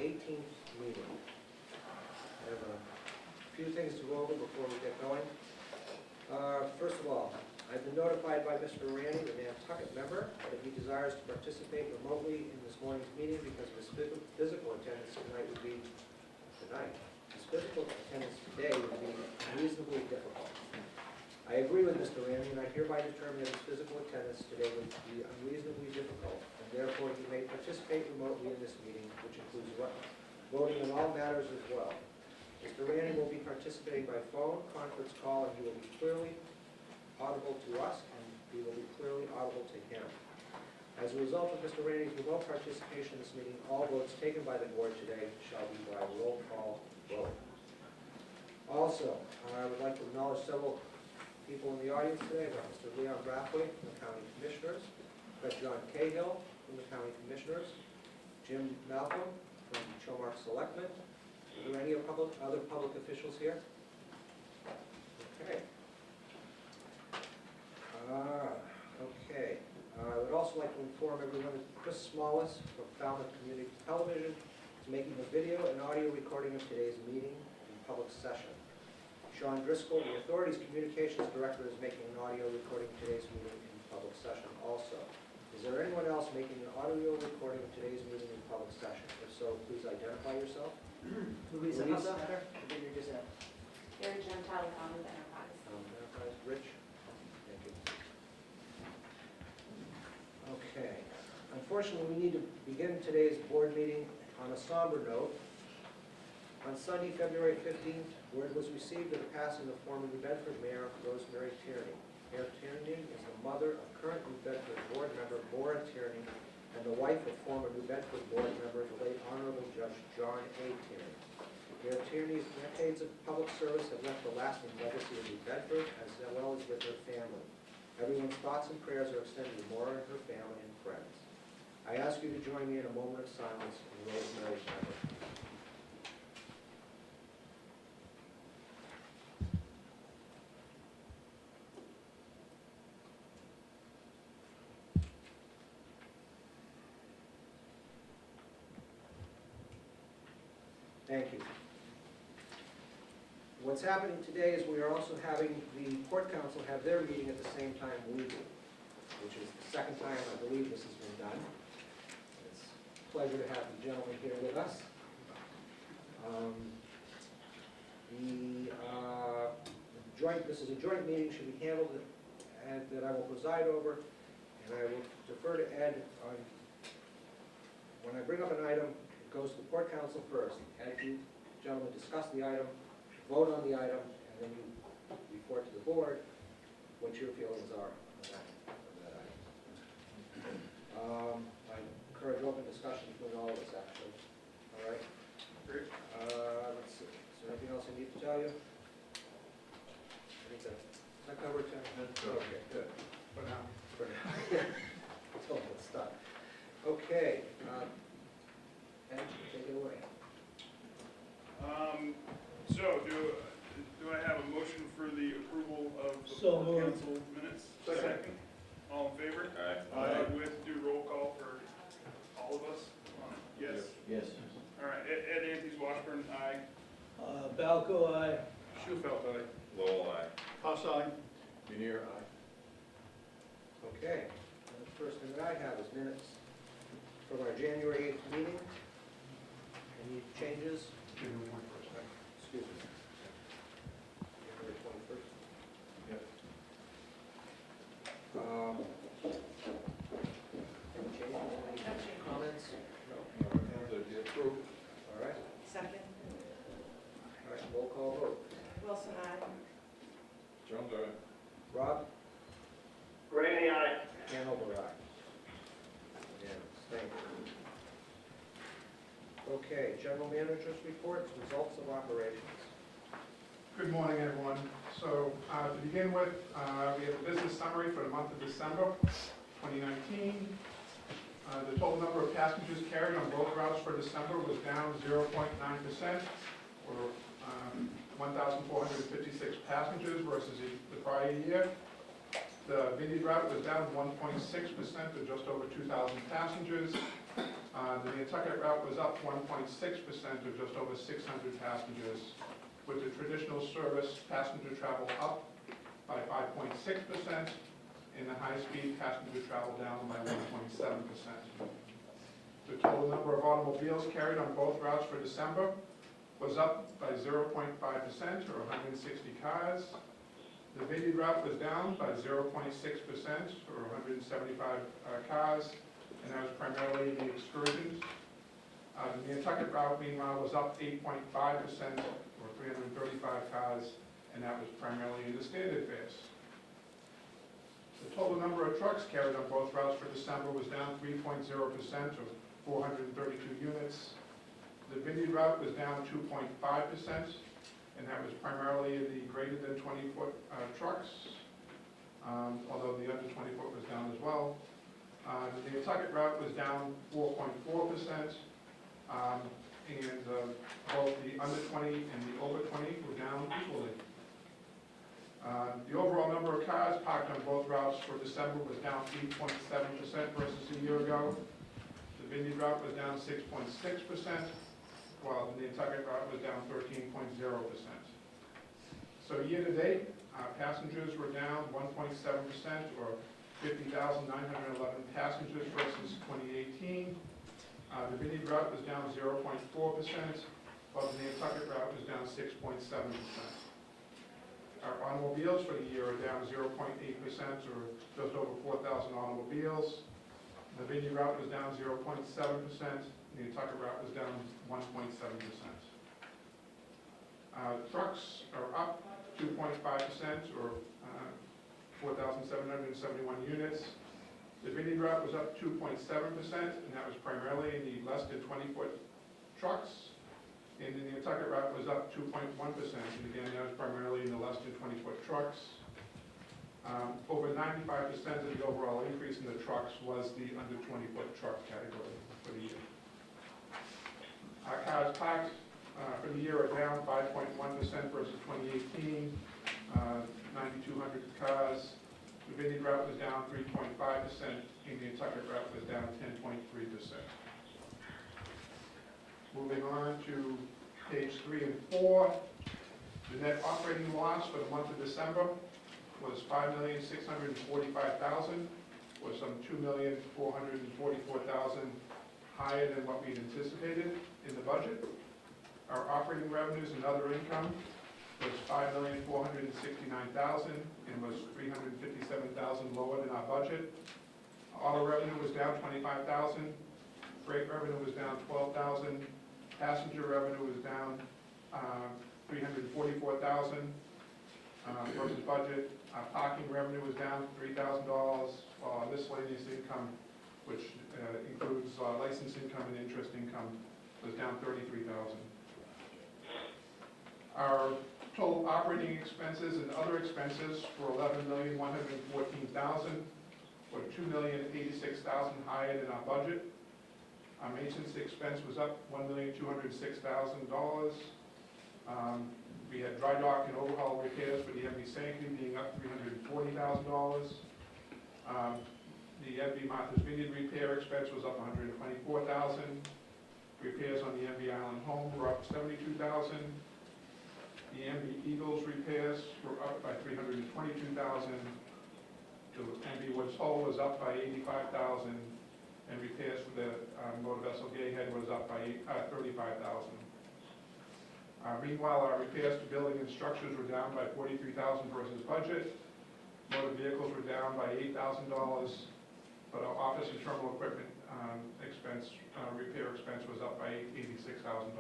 18th meeting. I have a few things to go over before we get going. First of all, I've been notified by Mr. Randy, the Nantucket member, that he desires to participate remotely in this morning's meeting because of his physical attendance tonight would be His physical attendance today would be unreasonably difficult. I agree with Mr. Randy, and I hereby determine that his physical attendance today would be unreasonably difficult, and therefore he may participate remotely in this meeting, which includes voting on all matters as well. Mr. Randy will be participating by phone, conference call, and he will be clearly audible to us, and he will be clearly audible to him. As a result of Mr. Randy's remote participation in this meeting, all votes taken by the board today shall be by roll call vote. Also, I would like to acknowledge several people in the audience today. We've got Mr. Leon Brathwaite from the County Commissioners. We've got John Cahill from the County Commissioners. Jim Malcolm from Chomark Selectmen. Are there any other public officials here? Okay. I would also like to inform everyone that Chris Smallus from Falmouth Community Television is making a video and audio recording of today's meeting in public session. Sean Driscoll, the authority's communications director, is making an audio recording of today's meeting in public session also. Is there anyone else making an audio recording of today's meeting in public session? If so, please identify yourself. Louisa Louise? Hunter, Virginia Gazette. Karen Gentile, Common Enterprise. Enterprise, Rich? Thank you. Okay. Unfortunately, we need to begin today's board meeting on a somber note. On Sunday, February 15th, word was received of the passing of former New Bedford Mayor Rosemary Tierney. Mayor Tierney is the mother of current New Bedford board member Maura Tierney and the wife of former New Bedford board member, the late Honorable Judge John A. Tierney. Mayor Tierney's decades of public service have left a lasting legacy in New Bedford as well as with her family. Everyone's thoughts and prayers are extended to Maura and her family and friends. I ask you to join me in a moment of silence in Rosemary's memory. Thank you. What's happening today is we are also having the Port Council have their meeting at the same time we do, which is the second time I believe this has been done. It's a pleasure to have the gentleman here with us. This is a joint meeting, should be handled, and that I will preside over, and I will defer to Ed on, when I bring up an item, it goes to the Port Council first. Ed, you gentlemen discuss the item, vote on the item, and then you report to the board what your feelings are on that item. I encourage open discussion between all of us, actually. All right? Great. Let's see. Is there anything else I need to tell you? I think that covered it. Okay, good. For now. For now. Let's hope it's done. Okay. Ed, take it away. So, do I have a motion for the approval of the So Port moved. Council minutes? Second. All in favor? Aye. We have to do roll call for all of us? Yes. Yes. All right, Ed Antes, Washburn, aye. Balco, aye. Schufelt, aye. Lowell, aye. Haas, aye. Veneer, aye. Okay. The first thing that I have is minutes from our January 8th meeting. Any changes? Excuse me. January 21st. Yep. Any changes, any comments? No. Approved. All right. Second. All right, roll call vote. Wilson, aye. Jones, aye. Rob? Rainey, aye. Hanover, aye. Unanimous. Thank you. Okay, general manager's reports, results of operations. Good morning, everyone. So to begin with, we have a business summary for the month of December 2019. The total number of passengers carried on both routes for December was down 0.9%, or 1,456 passengers versus the prior year. The Vineyard route was down 1.6% to just over 2,000 passengers. The Nantucket route was up 1.6%, or just over 600 passengers, with the traditional service passenger travel up by 5.6%, and the high-speed passenger travel down by 1.7%. The total number of automobiles carried on both routes for December was up by 0.5%, or 160 cars. The Vineyard route was down by 0.6%, or 175 cars, and that was primarily in the excursions. The Nantucket route, meanwhile, was up 8.5%, or 335 cars, and that was primarily in the standard fares. The total number of trucks carried on both routes for December was down 3.0%, or 432 units. The Vineyard route was down 2.5%, and that was primarily in the greater than 20-foot trucks, although the under 20-foot was down as well. The Nantucket route was down 4.4%, and both the under 20 and the over 20 were down equally. The overall number of cars parked on both routes for December was down 8.7% versus a year ago. The Vineyard route was down 6.6%, while the Nantucket route was down 13.0%. So year-to-date, passengers were down 1.7%, or 50,911 passengers versus 2018. The Vineyard route was down 0.4%, while the Nantucket route was down 6.7%. Our automobiles for the year are down 0.8%, or just over 4,000 automobiles. The Vineyard route was down 0.7%, the Nantucket route was down 1.7%. Trucks are up 2.5%, or 4,771 units. The Vineyard route was up 2.7%, and that was primarily in the less than 20-foot trucks. And the Nantucket route was up 2.1%, and again, that was primarily in the less than 20-foot trucks. Over 95% of the overall increase in the trucks was the under 20-foot truck category for the year. Our cars parked for the year are down 5.1% versus 2018, 9,200 cars. The Vineyard route was down 3.5%, and the Nantucket route was down 10.3%. Moving on to page 3 and 4, the net operating loss for the month of December was $5,645,000, or some $2,444,000 higher than what we'd anticipated in the budget. Our operating revenues and other income was $5,469,000 and was $357,000 lower than our budget. Auto revenue was down $25,000. Freight revenue was down $12,000. Passenger revenue was down $344,000 versus budget. Parking revenue was down $3,000, while our miscellaneous income, which includes license income and interest income, was down $33,000. Our total operating expenses and other expenses were $11,114,000, or $2,086,000 higher than our budget. Our maintenance expense was up $1,206,000. We had dry dock and overhaul repairs for the MV Sanctuary being up $340,000. The MV Martha's Vineyard repair expense was up $124,000. Repairs on the MV Island Home were up $72,000. The MV Eagles repairs were up by $322,000. The MV Woods Hole was up by $85,000. And repairs for the motor vessel Gayhead was up by $35,000. Meanwhile, our repairs to building and structures were down by $43,000 versus budget. Motor vehicles were down by $8,000, but our office and terminal equipment expense, repair expense was up by $86,000.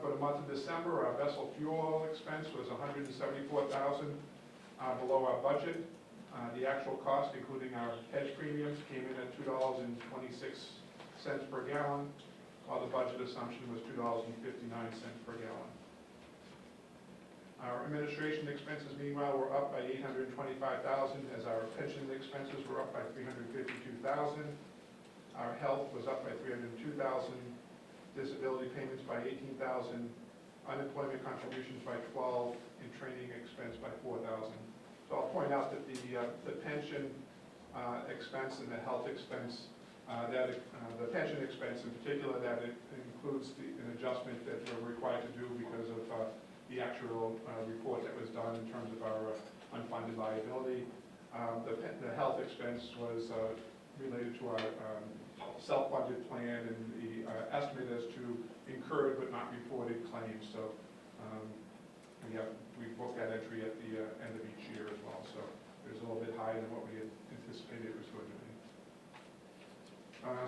For the month of December, our vessel fuel oil expense was $174,000 below our budget. The actual cost, including our hedge premiums, came in at $2.26 per gallon, while the budget assumption was $2.59 per gallon. Our administration expenses, meanwhile, were up by $825,000, as our pension expenses were up by $352,000. Our health was up by $302,000, disability payments by $18,000, unemployment contributions by $12,000, and training expense by $4,000. So I'll point out that the pension expense and the health expense The pension expense in particular, that it includes an adjustment that we're required to do because of the actual report that was done in terms of our unfunded liability. The health expense was related to our self-funded plan, and the estimate as to incurred but not reported claims. So we booked that entry at the end of each year as well. So it was a little bit higher than what we had anticipated it was going to be.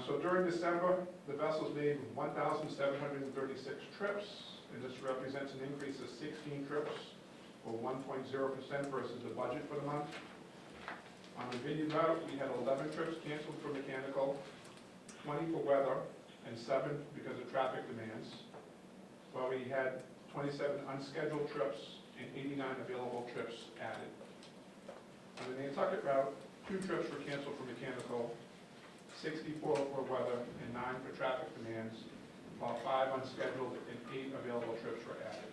So during December, the vessels made 1,736 trips, and this represents an increase of 16 trips, or 1.0% versus the budget for the month. On the Vineyard route, we had 11 trips canceled for mechanical, 20 for weather, and 7 because of traffic demands, while we had 27 unscheduled trips and 89 available trips added. On the Nantucket route, 2 trips were canceled for mechanical, 64 for weather, and 9 for traffic demands, while 5 unscheduled and 8 available trips were added.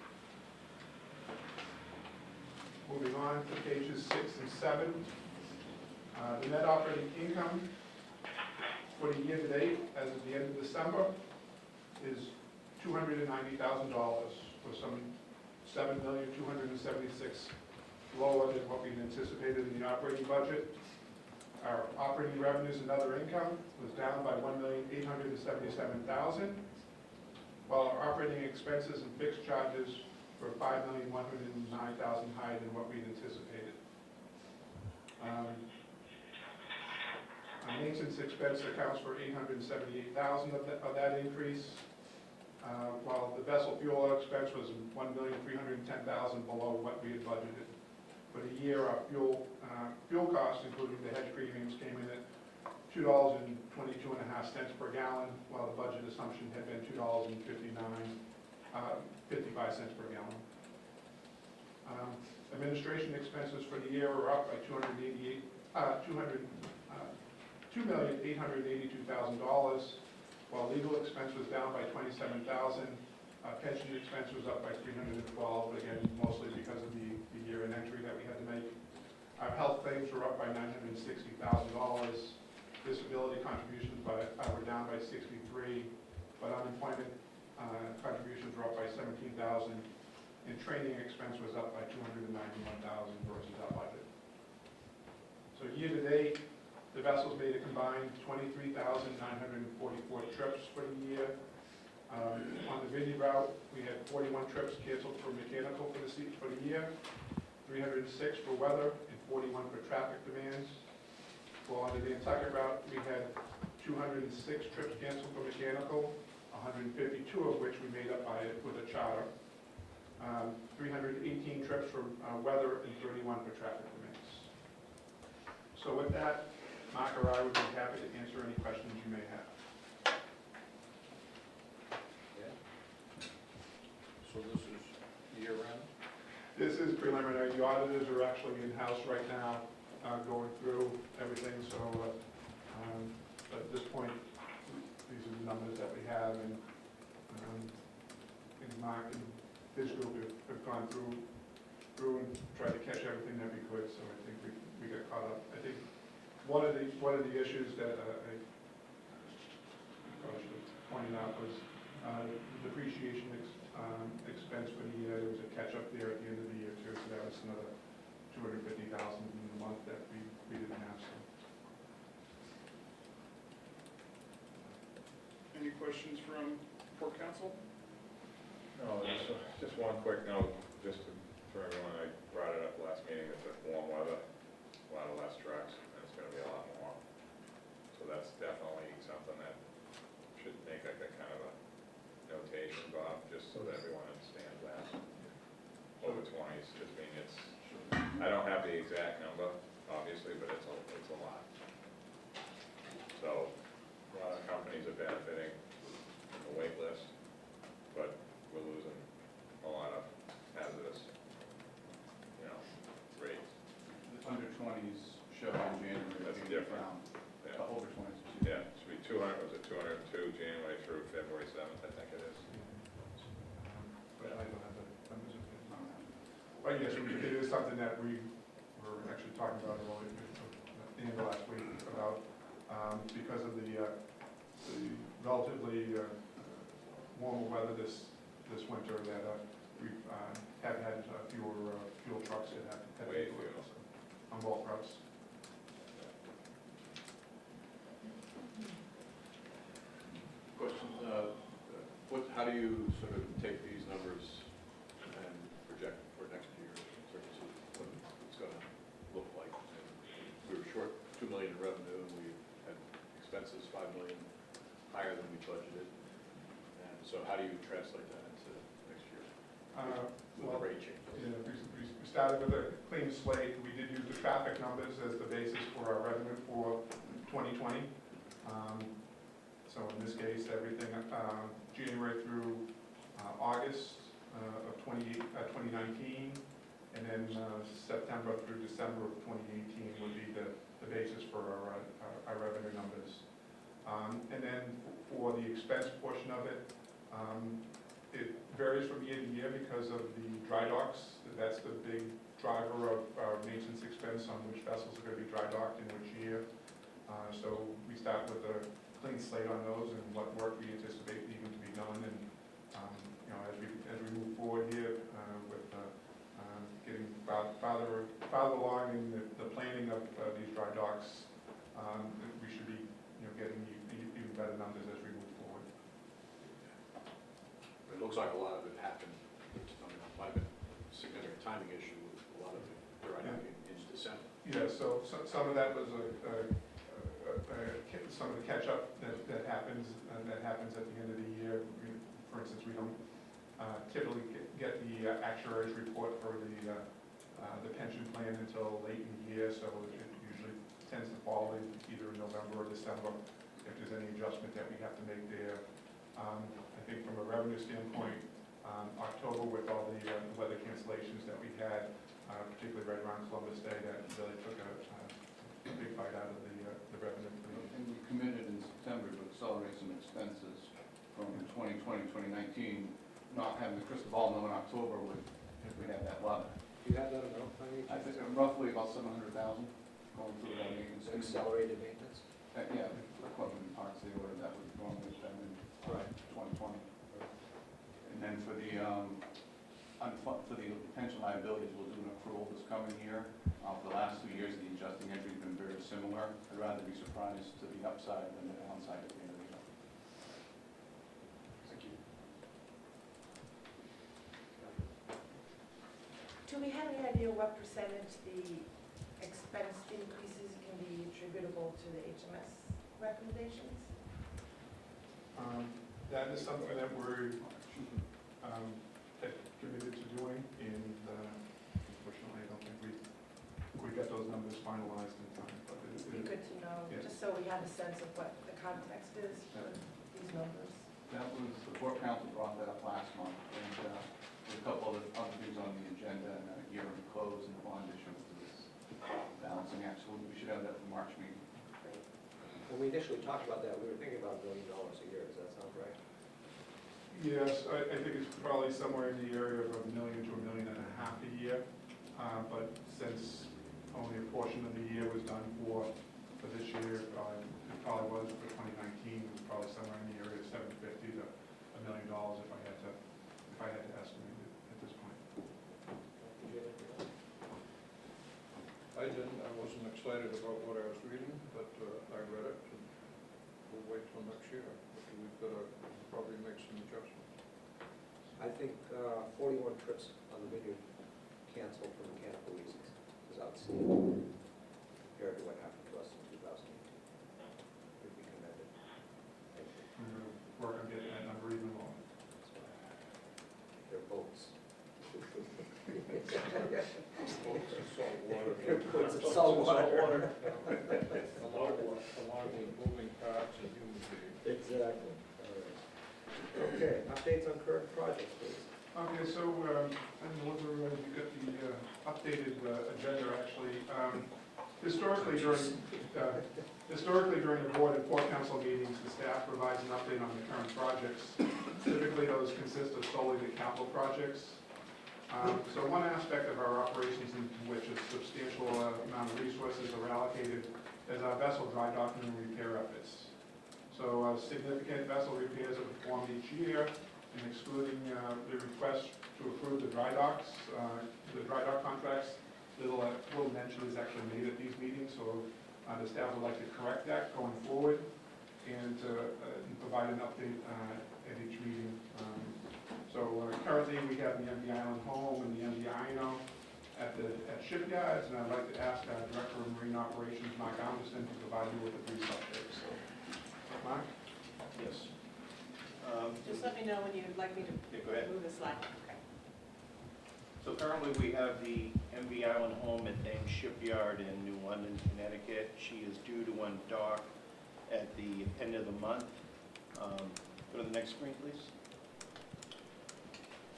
Moving on to pages 6 and 7. The net operating income for the year to date, as of the end of December, is $290,000, or some $7,276,000 lower than what we anticipated in the operating budget. Our operating revenues and other income was down by $1,877,000, while our operating expenses and fixed charges were $5,109,000 higher than what we anticipated. Our maintenance expense accounts for $878,000 of that increase, while the vessel fuel expense was $1,310,000 below what we had budgeted. For the year, our fuel costs, including the hedge premiums, came in at $2.22.5 per gallon, while the budget assumption had been $2.55 per gallon. Administration expenses for the year were up by $2,882,000, while legal expense was down by $27,000. Pension expense was up by $312,000, again, mostly because of the year-end entry that we had to make. Our health claims were up by $960,000. Disability contributions were down by $63,000, but unemployment contributions were up by $17,000, and training expense was up by $291,000 versus our budget. So year to date, the vessels made a combined 23,944 trips for the year. On the Vineyard route, we had 41 trips canceled for mechanical for the year, 306 for weather, and 41 for traffic demands. While on the Nantucket route, we had 206 trips canceled for mechanical, 152 of which we made up with a charter, 318 trips for weather, and 31 for traffic demands. So with that, Mark or I would be happy to answer any questions you may have. So this is year-end? This is preliminary. The auditors are actually in-house right now, going through everything. So at this point, these are the numbers that we have, and Mark and his group have gone through and tried to catch everything that we could. So I think we got caught up. I think one of the issues that I should have pointed out was depreciation expense for the year. There was a catch-up there at the end of the year too, so that was another $250,000 in the month that we didn't have. So. Any questions from Port Council? No, just one quick note, just for everyone, I brought it up last meeting, it's warm weather, a lot of less trucks, and it's gonna be a lot more. So that's definitely something that should make like a kind of a notation, Bob, just so that everyone understands that. Over 20s, just mean it's, I don't have the exact number, obviously, but it's a lot. So, a lot of companies are benefiting from the wait list, but we're losing a lot of hazardous, rates. Under 20s show in January. That's different. Yeah. Over 20s. Yeah, it should be 200, was it 202 January through February 7th, I think it is. But I don't have the numbers. But yes, it is something that we were actually talking about at the end of last week about because of the relatively warmer weather this winter, that we have had fewer fuel trucks that have had Way to do it fewer. on both routes. Question, how do you sort of take these numbers and project for next year in terms of what it's gonna look like? And we were short $2 million in revenue, and we had expenses $5 million higher than we budgeted. And so how do you translate that into next year with the rate change? Yeah, we started with a clean slate. We did use the traffic numbers as the basis for our revenue for 2020. So in this case, everything January through August of 2019, and then September through December of 2018 would be the basis for our revenue numbers. And then for the expense portion of it, it varies from year to year because of the dry docks. That's the big driver of our maintenance expense on which vessels are going to be dry docked in which year. So we start with a clean slate on those and what work we anticipate needing to be done. And as we move forward here with getting farther along in the planning of these dry docks, we should be getting even better numbers as we move forward. It looks like a lot of it happened, might have been a significant timing issue with a lot of it right in December. Yeah, so some of that was some of the catch-up that happens at the end of the year. For instance, we don't typically get the actuary's report for the pension plan until late in the year, so it usually tends to fall in either in November or December if there's any adjustment that we have to make there. I think from a revenue standpoint, October with all the weather cancellations that we had, particularly right around Columbus Day, that really took a big bite out of the revenue. And we committed in September to accelerate some expenses from 2020, 2019, not having the crystal ball know in October if we had that level. Do you have that amount, I think roughly about 700,000 going through that maintenance. accelerated maintenance? Yeah, equipment and parts, they ordered that would normally spend in 2020. And then for the pension liabilities, we'll do an accrual this coming year. For the last 2 years, the adjusting entry's been very similar. I'd rather be surprised to the upside than the downside at the end of the year. Thank you. Do we have any idea what percentage the expense increases can be attributable to the HMS recommendations? That is something that we're committed to doing, and unfortunately, I don't think we got those numbers finalized in time. But It'd be good to know, Yes. just so we have a sense of what the context is for these numbers. That was, the Port Council brought that up last month, and there's a couple of other things on the agenda, and a year-end close and the bond issuance is balancing act, so we should have that for March meeting. When we initially talked about that, we were thinking about $1 million a year. Does that sound right? Yes, I think it's probably somewhere in the area of $1 million to $1.5 million a year. But since only a portion of the year was done for this year, it probably was for 2019, it was probably somewhere in the area of $750,000 to $1 million if I had to estimate it at this point. Did you have anything else? I didn't, I wasn't excited about what I was reading, but I read it, and we'll wait till next year. We've got to probably make some adjustments. I think 41 trips on the vineyard canceled for mechanical reasons is outstanding compared to what happened to us in 2018. Would be commended. Thank you. We're going to work on getting that number even lower. They're boats. Boats of salt water. They're boats of salt water. Along with moving parts and human beings. Exactly. All right. Okay, updates on current projects, please. Okay, so I don't know whether you got the updated agenda, actually. Historically, during the board and Port Council meetings, the staff provides an update on the current projects. Typically, those consist of solely the capital projects. So one aspect of our operations in which a substantial amount of resources are allocated as our vessel dry docking and repair efforts. So significant vessel repairs are performed each year, and excluding the request to approve the dry docks, the dry dock contracts, little mention is actually made at these meetings, so the staff would like to correct that going forward and provide an update at each meeting. So currently, we have the MV Island Home and the MV Ino at shipyards, and I'd like to ask our Director of Marine Operations, Mark Anderson, to provide you with a brief update. So, Mark? Yes. Just let me know when you'd like me to Yeah, go ahead. move the slide. Okay. So currently, we have the MV Island Home at Thames Shipyard in New London, Connecticut. She is due to undock at the end of the month. Go to the next screen, please.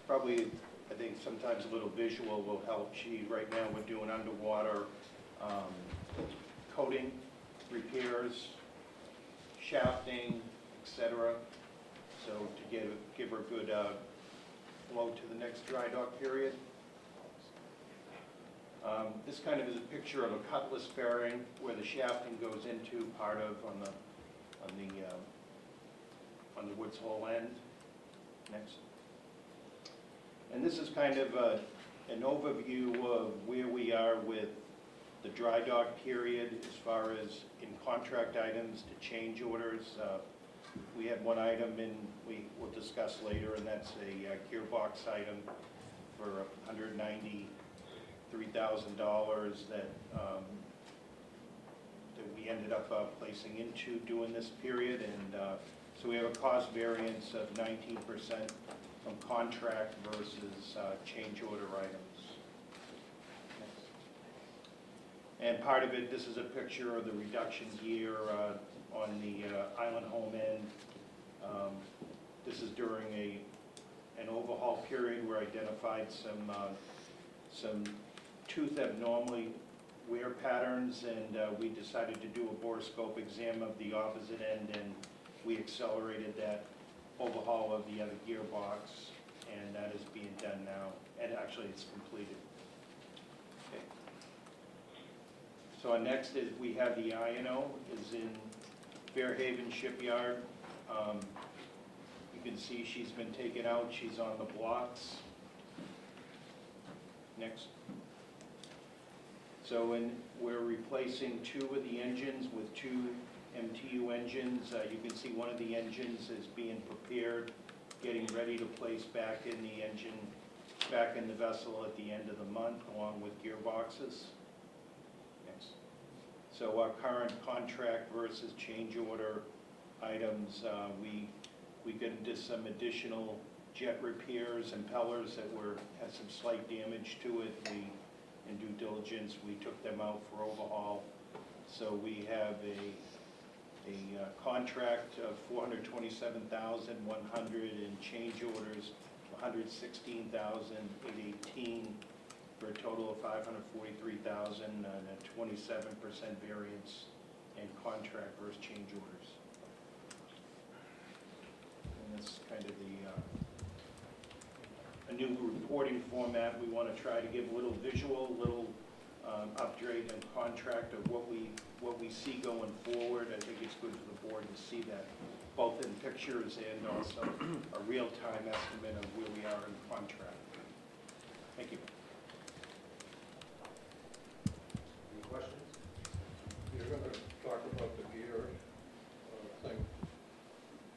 Probably, I think sometimes a little visual will help. Right now, we're doing underwater coating, repairs, shafting, etc. So to give her good flow to the next dry dock period. This kind of is a picture of a cutlass bearing where the shafting goes into part of on the Woods Hole end. Next. And this is kind of an overview of where we are with the dry dock period as far as in contract items to change orders. We had one item we will discuss later, and that's a gearbox item for $193,000 that we ended up placing into during this period. And so we have a cost variance of 19% from contract versus change order items. Next. And part of it, this is a picture of the reduction year on the Island Home end. This is during an overhaul period where I identified some tooth abnormally wear patterns, and we decided to do a borescope exam of the opposite end, and we accelerated that overhaul of the other gearbox, and that is being done now, and actually it's completed. Okay. So our next is we have the INO is in Fairhaven Shipyard. You can see she's been taken out. She's on the blocks. Next. So we're replacing 2 of the engines with 2 MTU engines. You can see one of the engines is being prepared, getting ready to place back in the engine, back in the vessel at the end of the month, along with gearboxes. Next. So our current contract versus change order items, we got into some additional jet repairs, impellers that had some slight damage to it. In due diligence, we took them out for overhaul. So we have a contract of $427,100 and change orders of $116,818 for a total of $543,000 and a 27% variance in contract versus change orders. And that's kind of a new reporting format. We want to try to give a little visual, little update and contract of what we see going forward. I think it's good for the board to see that, both in pictures and also a real-time estimate of where we are in contract. Thank you. Any questions? You're going to talk about the gear thing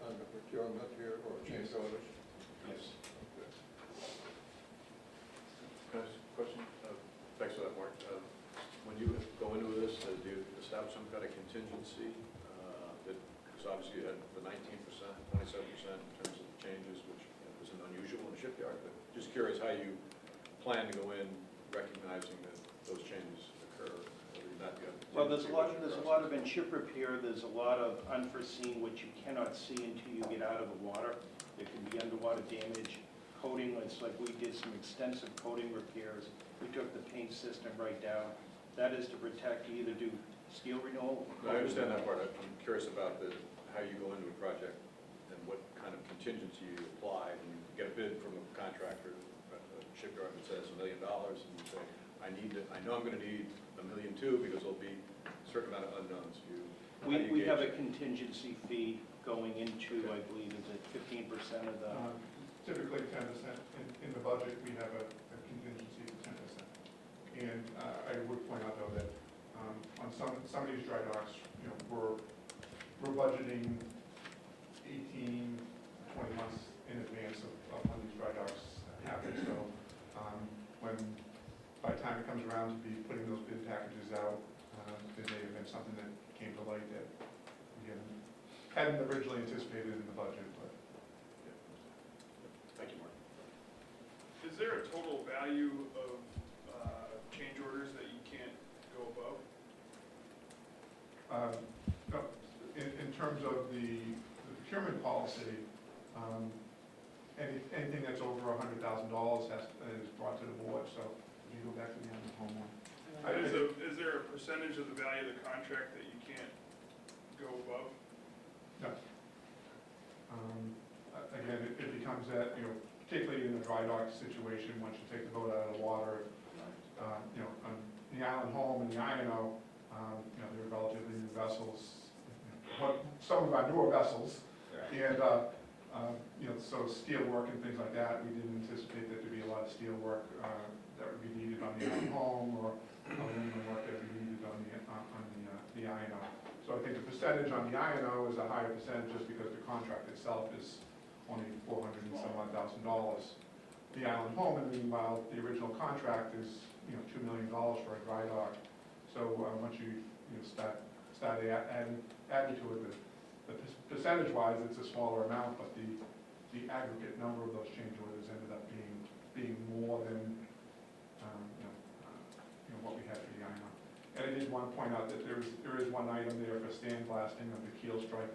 on the procurement here, or change orders? Yes. Okay. Can I ask a question? Thanks for that, Mark. When you go into this, do you establish some kind of contingency? Because obviously you had the 19%, 27% in terms of the changes, which isn't unusual in a shipyard, but just curious how you plan to go in recognizing that those changes occur. Well, there's a lot of in ship repair, there's a lot of unforeseen which you cannot see until you get out of the water. There can be underwater damage. Coating, it's like we did some extensive coating repairs. We took the paint system right down. That is to protect, you either do steel renewal. I understand that part. I'm curious about how you go into a project and what kind of contingency you apply when you get a bid from a contractor, a shipyard that says $1 million, and you say, I know I'm going to need $1.2 million because there'll be certain amount of unknowns, how do you We have a gauge that? contingency fee going into, I believe, is it 15% of the, Typically 10%. In the budget, we have a contingency of 10%. And I would point out, though, that on some of these dry docks, you know, we're budgeting 18, 20 months in advance of when these dry docks happen. So by the time it comes around to be putting those bid packages out, there may have been something that came to light that we hadn't originally anticipated in the budget, but. Thank you, Mark. Is there a total value of change orders that you can't go above? No, in terms of the procurement policy, anything that's over $100,000 is brought to the board, so you go back to the home one. Is there a percentage of the value of the contract that you can't go above? No. Again, it becomes that, you know, particularly in a dry dock situation, once you take the boat out of the water, you know, on the island home and the INO, you know, they're relatively new vessels. Some of our newer vessels, and, you know, so steel work and things like that, we didn't anticipate there to be a lot of steel work that would be needed on the island home or aluminum work that would be needed on the INO. So I think the percentage on the INO is a higher percentage just because the contract itself is only $400,000 and some odd. The island home, and meanwhile, the original contract is, you know, $2 million for a dry dock. So once you start adding to it, the percentage-wise, it's a smaller amount, but the aggregate number of those change orders ended up being more than what we had for the INO. And I did want to point out that there is one item there for sandblasting of the keel strike.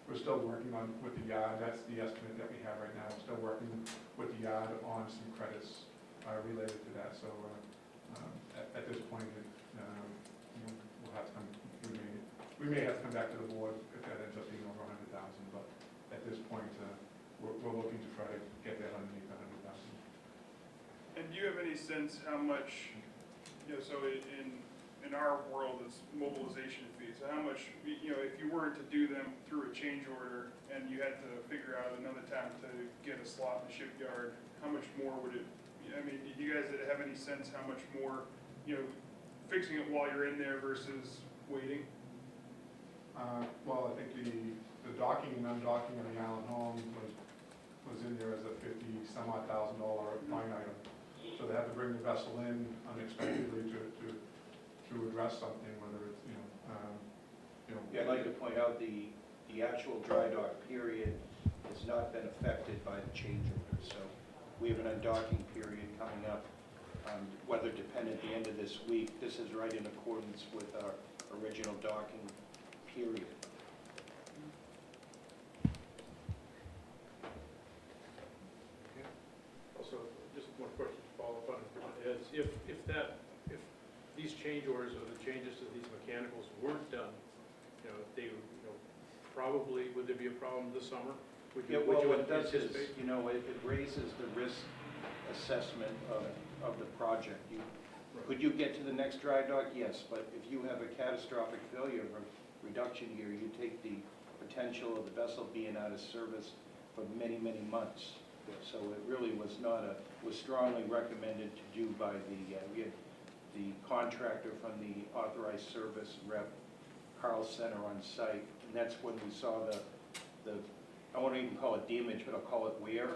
We're still working on with the yard. That's the estimate that we have right now. We're still working with the yard on some credits related to that. So at this point, we'll have to come. We may have to come back to the board if that ends up being over 100,000. But at this point, we're looking to try to get that underneath 100,000. And do you have any sense how much, you know, so in our world, it's mobilization fees. So how much, you know, if you were to do them through a change order and you had to figure out another time to get a slot in the shipyard, how much more would it, I mean, do you guys have any sense how much more, you know, fixing it while you're in there versus waiting? Well, I think the docking and undocking of the island home was in there as a $50-some-odd thousand line item. So they had to bring the vessel in unexpectedly to address something, whether it's, yeah, I'd like to point out the actual dry dock period has not been affected by the change order. So we have an undocking period coming up, weather dependent at the end of this week. This is right in accordance with our original docking period. Also, just one question to follow up on, is if these change orders or the changes to these mechanicals weren't done, you know, they, you know, probably, would there be a problem this summer? Would Yeah, you, well, would you what it does is, anticipate? you know, it raises the risk assessment of the project. Could you get to the next dry dock? Yes, but if you have a catastrophic failure or reduction here, you take the potential of the vessel being out of service for many, many months. So it really was was strongly recommended to do by we had the contractor from the authorized service rep, Carl Center on site, and that's when we saw the I won't even call it damage, but I'll call it wear,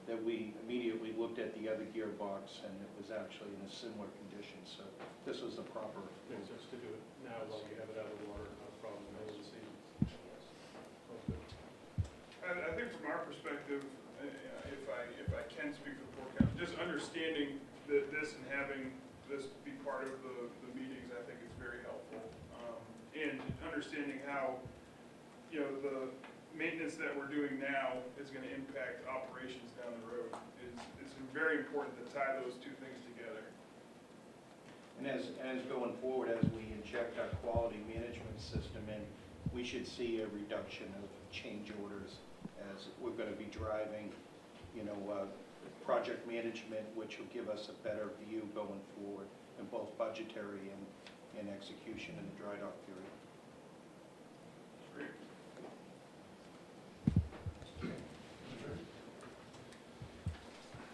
that we immediately looked at the other gearbox, and it was actually in a similar condition. So this was the proper. Makes sense to do it now while you have it out of the water, not a problem in the middle of the season. Okay. I think from our perspective, if I can speak for the board council, just understanding this and having this be part of the meetings, I think is very helpful. And understanding how, you know, the maintenance that we're doing now is going to impact operations down the road. It's very important to tie those two things together. And as going forward, as we inject our quality management system in, we should see a reduction of change orders as we're going to be driving, you know, project management, which will give us a better view going forward in both budgetary and execution in the dry dock period. Great.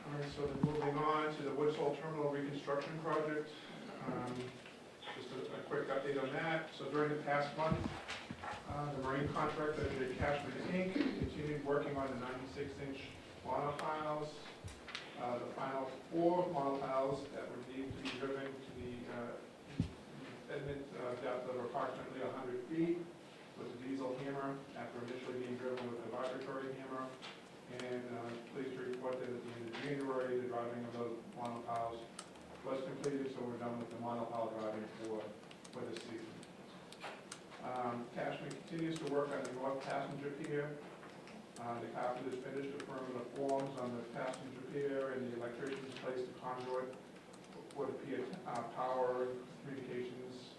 All right, so then moving on to the Woods Hole Terminal Reconstruction Project. Just a quick update on that. So during the past month, the marine contractor, Cashman Inc., continued working on the 96-inch monopiles. The final 4 monopiles that were deemed to be driven to the Edmond depth of approximately 100 feet with a diesel hammer after initially being driven with a vibratory hammer. And pleased to report that at the end of January, the driving of those monopiles was completed, so we're done with the monopile driving for this season. Cashman continues to work on the north passenger pier. The carpenters finished the perimeter forms on the passenger pier, and the electricians placed the conduit for the pier power communications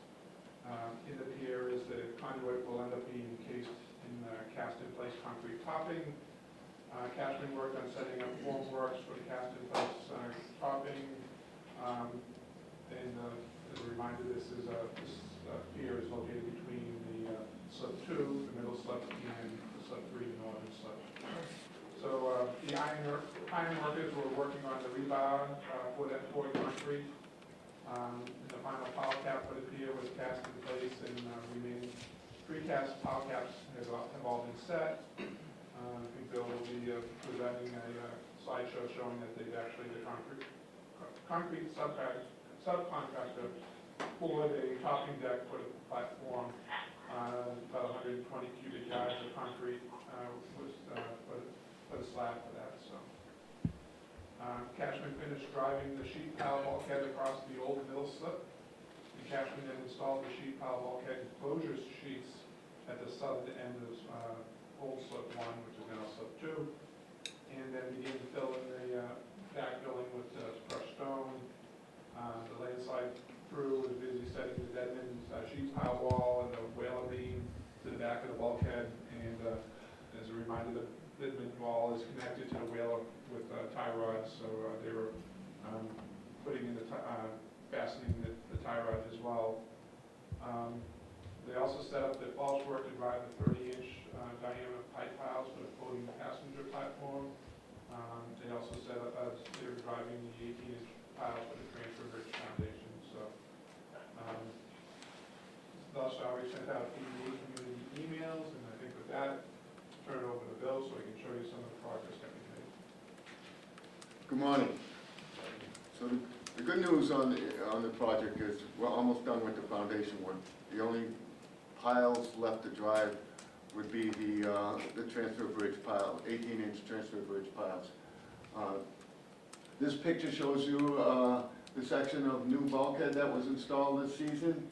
in the pier. As the conduit will end up being encased in cast-in-place concrete topping. Cashman worked on setting up formworks for the cast-in-place topping. And as a reminder, this pier is located between the slip 2, the middle slip, and the slip 3, the northern slip. So the iron workers were working on the rebar for that poured concrete. The final power cap for the pier was cast in place, and remaining precast power caps have all been set. I think Bill will be presenting a slideshow showing that they've actually, the concrete subcontractor poured a topping deck for the platform. About 120 cubic yards of concrete was for the slab for that. So Cashman finished driving the sheet pile bulkhead across the old middle slip. And Cashman then installed the sheet pile bulkhead closure sheets at the southern end of old slip 1, which is now slip 2, and then began to fill in the back building with crushed stone. The landslide crew was busy setting the Deadman's sheet pile wall and the whaler beam to the back of the bulkhead. And as a reminder, the Deadman wall is connected to the whaler with tie rods, so they were putting in fastening the tie rod as well. They also set up the false work to drive the 30-inch diameter pipe piles for the floating passenger platform. They also set up, they were driving the 18-inch piles for the transfer bridge foundation. So, thus we sent out community emails, and I think with that, turn it over to Bill so he can show you some of the progress that we made. Good morning. So the good news on the project is we're almost done with the foundation work. The only piles left to drive would be the transfer bridge pile, 18-inch transfer bridge piles. This picture shows you the section of new bulkhead that was installed this season.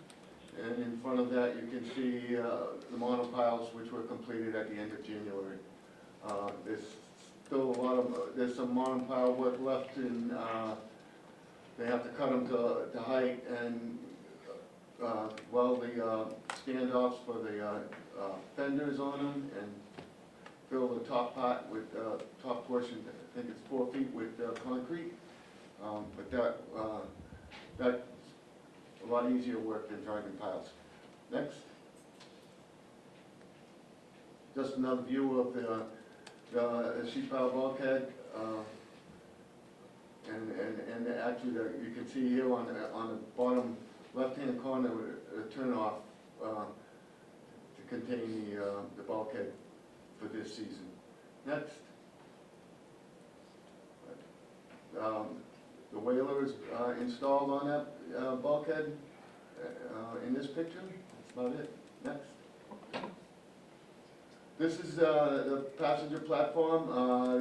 And in front of that, you can see the monopiles which were completed at the end of January. There's still there's some monopile work left, and they have to cut them to height and weld the standoffs for the fenders on them, and fill the top part with top portion. I think it's 4 feet with concrete, but that's a lot easier work than driving piles. Next. Just another view of the sheet pile bulkhead. And actually, you can see here on the bottom left-hand corner, a turn-off to contain the bulkhead for this season. Next. The whaler is installed on that bulkhead in this picture. That's about it. Next. This is the passenger platform.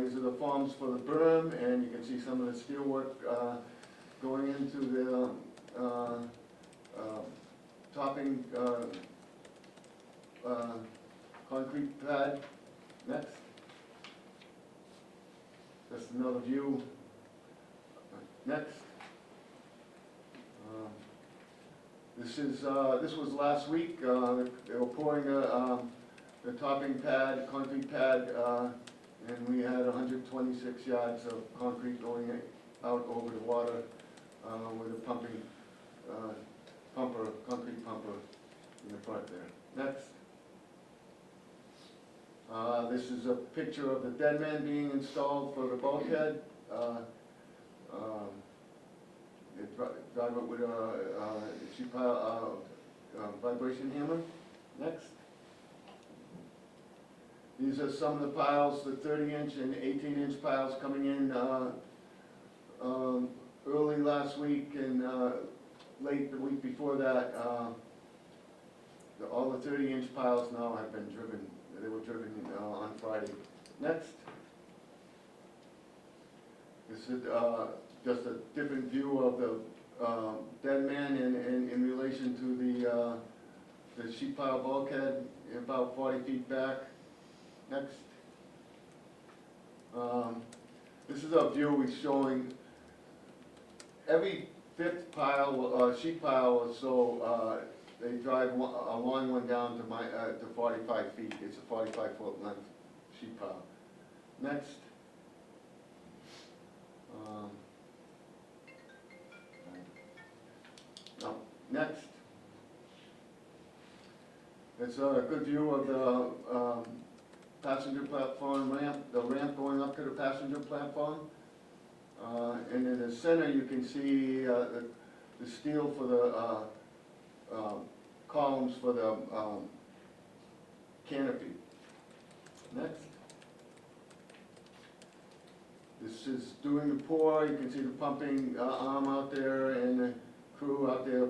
These are the forms for the berm, and you can see some of the steel work going into the topping concrete pad. Next. That's another view. Next. This was last week. They were pouring the topping pad, concrete pad, and we had 126 yards of concrete going out over the water with a pumping pumper, concrete pumper in the front there. Next. This is a picture of the dead man being installed for the bulkhead. They drive it with a sheet pile, vibration hammer. Next. These are some of the piles, the 30-inch and 18-inch piles coming in early last week and late the week before that. All the 30-inch piles now have been driven. They were driven on Friday. Next. This is just a different view of the dead man in relation to the sheet pile bulkhead, about 40 feet back. Next. This is a view we're showing every fifth pile, sheet pile or so, they drive a long one down to 45 feet. It's a 45-foot length sheet pile. Next. No, next. It's a good view of the passenger platform ramp, the ramp going up to the passenger platform. And in the center, you can see the steel for the columns for the canopy. Next. This is doing the pour. You can see the pumping arm out there and the crew out there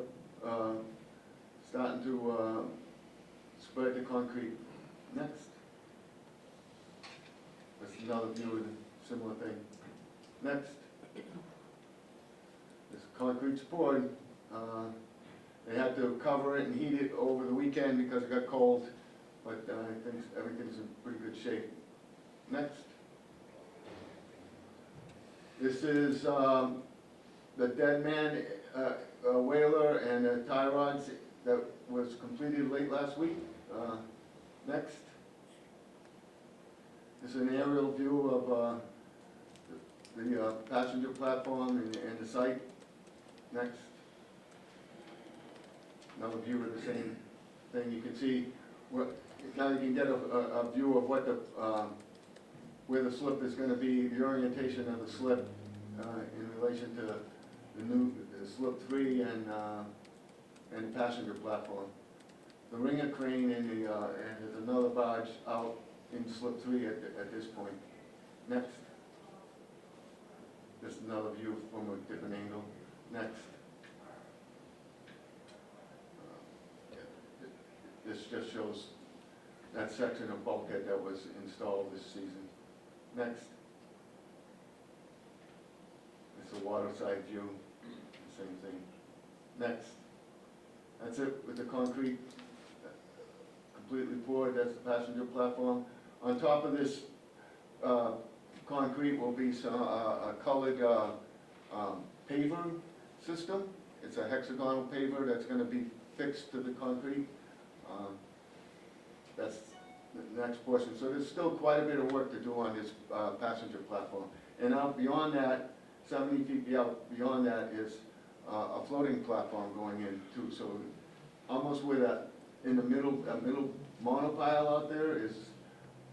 starting to spread the concrete. Next. That's another view of a similar thing. Next. This concrete's poured. They had to cover it and heat it over the weekend because it got cold, but I think everything's in pretty good shape. Next. This is the dead man whaler and the tie rods that was completed late last week. Next. This is an aerial view of the passenger platform and the site. Next. Another view of the same thing. You can see now you can get a view of what the where the slip is going to be, the orientation of the slip in relation to the new slip 3 and the passenger platform. The ringer crane and there's another barge out in slip 3 at this point. Next. Just another view from a different angle. Next. This just shows that section of bulkhead that was installed this season. Next. It's a waterside view, same thing. Next. That's it with the concrete completely poured. That's the passenger platform. On top of this concrete will be some a colored paver system. It's a hexagonal paver that's going to be fixed to the concrete. That's the next portion. So there's still quite a bit of work to do on this passenger platform. And out beyond that, 70 feet beyond that is a floating platform going in too. So almost where that, in the middle monopile out there is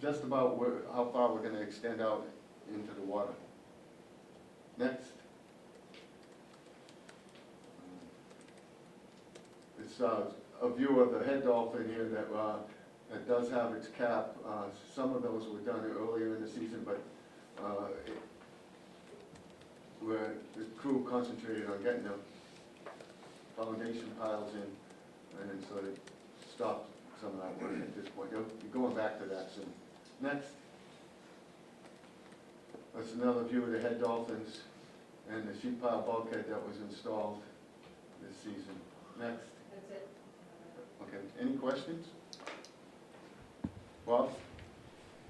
just about how far we're going to extend out into the water. Next. It's a view of the head dolphin here that does have its cap. Some of those were done earlier in the season, but where the crew concentrated on getting the foundation piles in, and so they stopped some of that work at this point. They'll be going back to that soon. Next. That's another view of the head dolphins and the sheet pile bulkhead that was installed this season. Next. That's it. Okay, any questions? Bob?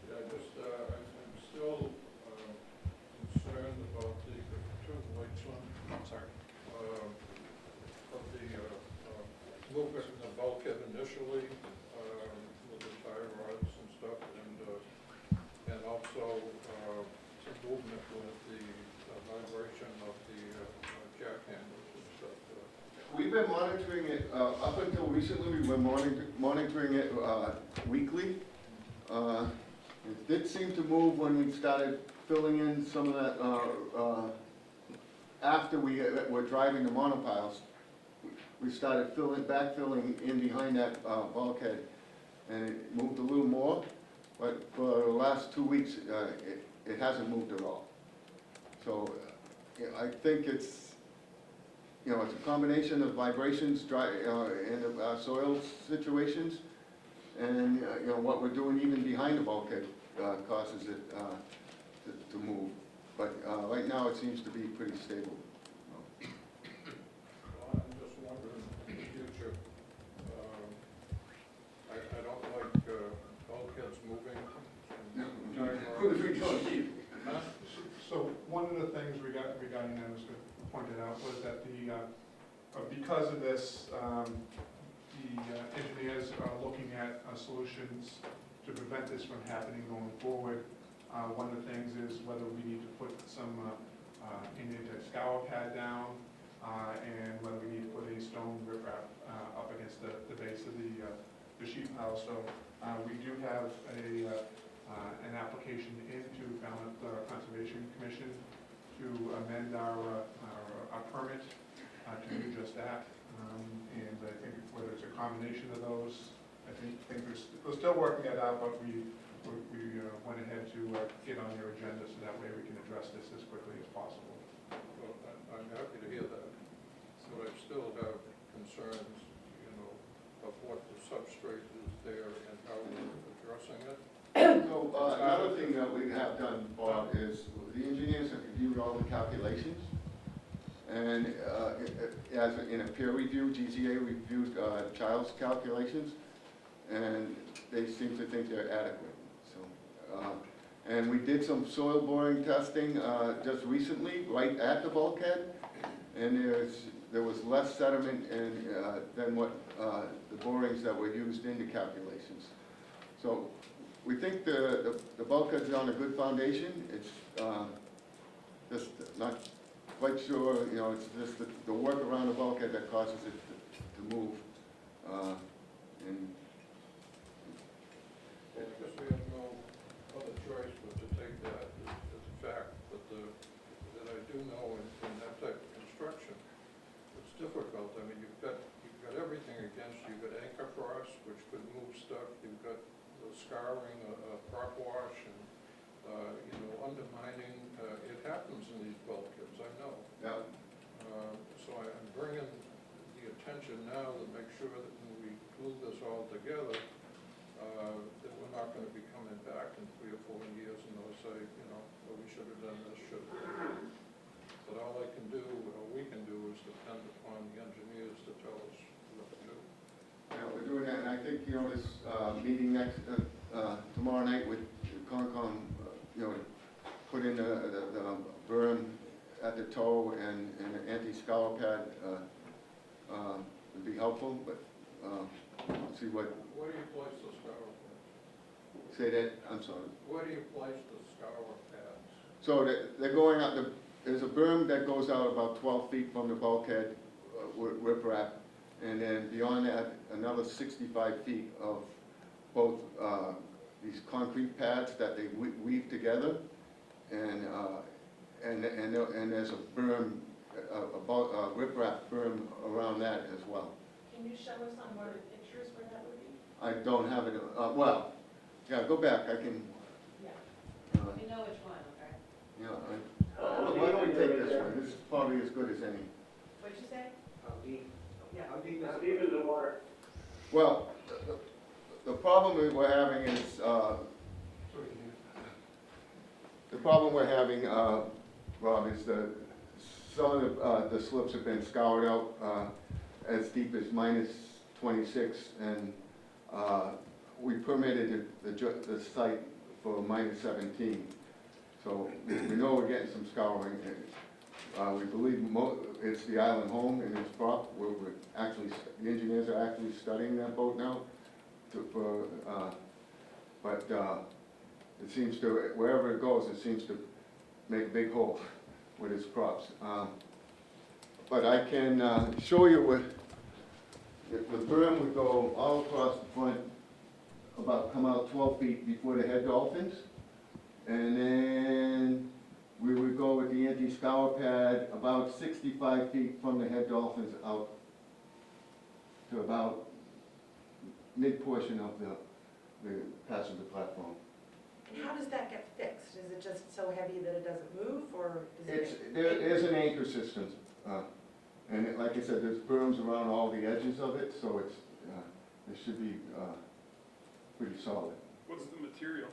Yeah, I'm still concerned about the, turn the lights on. I'm sorry. Of the movement in the bulkhead initially, with the tie rods and stuff, and also some movement with the vibration of the jack handles and stuff. We've been monitoring it, up until recently, we've been monitoring it weekly. It did seem to move when we started filling in some of that, after we were driving the monopiles. We started backfilling in behind that bulkhead, and it moved a little more, but for the last 2 weeks, it hasn't moved at all. So I think it's, it's a combination of vibrations, and soil situations, and, what we're doing even behind the bulkhead causes it to move. But right now, it seems to be pretty stable. Well, I'm just wondering, in the future, I don't like bulkheads moving and tying around. Huh? So one of the things regarding that was pointed out was that because of this, the engineers are looking at solutions to prevent this from happening going forward. One of the things is whether we need to put some Indian scour pad down, and whether we need to put a stone riprap up against the base of the sheet pile. So we do have an application into Falmouth Conservation Commission to amend our permit to do just that. And I think whether it's a combination of those, I think we're still working that out, but we went ahead to get on your agenda so that way we can address this as quickly as possible. Well, I'm happy to hear that, but I still have concerns, of what the substrate is there and how we're addressing it. So another thing that we have done, Bob, is the engineers have reviewed all the calculations. And as in a peer review, GZA reviewed Child's calculations, and they seem to think they're adequate. So, and we did some soil boring testing just recently, right at the bulkhead, and there was less sediment than what the borings that were used in the calculations. So we think the bulkhead's on a good foundation. It's just not quite sure, it's just the work around the bulkhead that causes it to move. And Well, I guess we have no other choice but to take that as a fact, but that I do know in that type of construction, it's difficult. I mean, you've got everything against you. You've got anchor frost, which could move stuff. You've got the scouring, prop wash, and undermining. It happens in these bulkheads, I know. yeah, So I'm bringing the attention now to make sure that when we glue this all together, that we're not going to be coming back in 3 or 4 years and they'll say, well, we should have done this, should have done that. But all I can do, or we can do, is depend upon the engineers to tell us what to do. yeah, we're doing that, and I think, this meeting tomorrow night with Concom, put in the berm at the toe and an anti-scour pad would be helpful, but see what. Where do you place the scour pads? Say that, I'm sorry. Where do you place the scour pads? So they're going out, there's a berm that goes out about 12 feet from the bulkhead, riprap, and then beyond that, another 65 feet of both these concrete pads that they weave together, and there's a berm, a riprap berm around that as well. Can you show us on one of the pictures where that would be? I don't have it, well, yeah, go back, I can, Yeah. We know which one, okay? why don't we take this one? This is probably as good as any. What'd you say? How deep? Yeah. How deep How is deep is the water? Well, the problem that we're having is, the problem we're having, Rob, is that some of the slips have been scoured out as deep as -26, and we permitted the site for -17. So we know we're getting some scouring. We believe it's the island home and its prop. The engineers are actually studying that boat now. But it seems to, wherever it goes, it seems to make a big hole with its props. but I can show you where the berm would go all across the front, come out 12 feet before the head dolphins. And then we would go with the anti-scour pad about 65 feet from the head dolphins out to about mid-portion of the passenger platform. How does that get fixed? Is it just so heavy that it doesn't move, or is It's, it? there is an anchor system, and like I said, there's berms around all the edges of it, so it should be pretty solid. What's the material?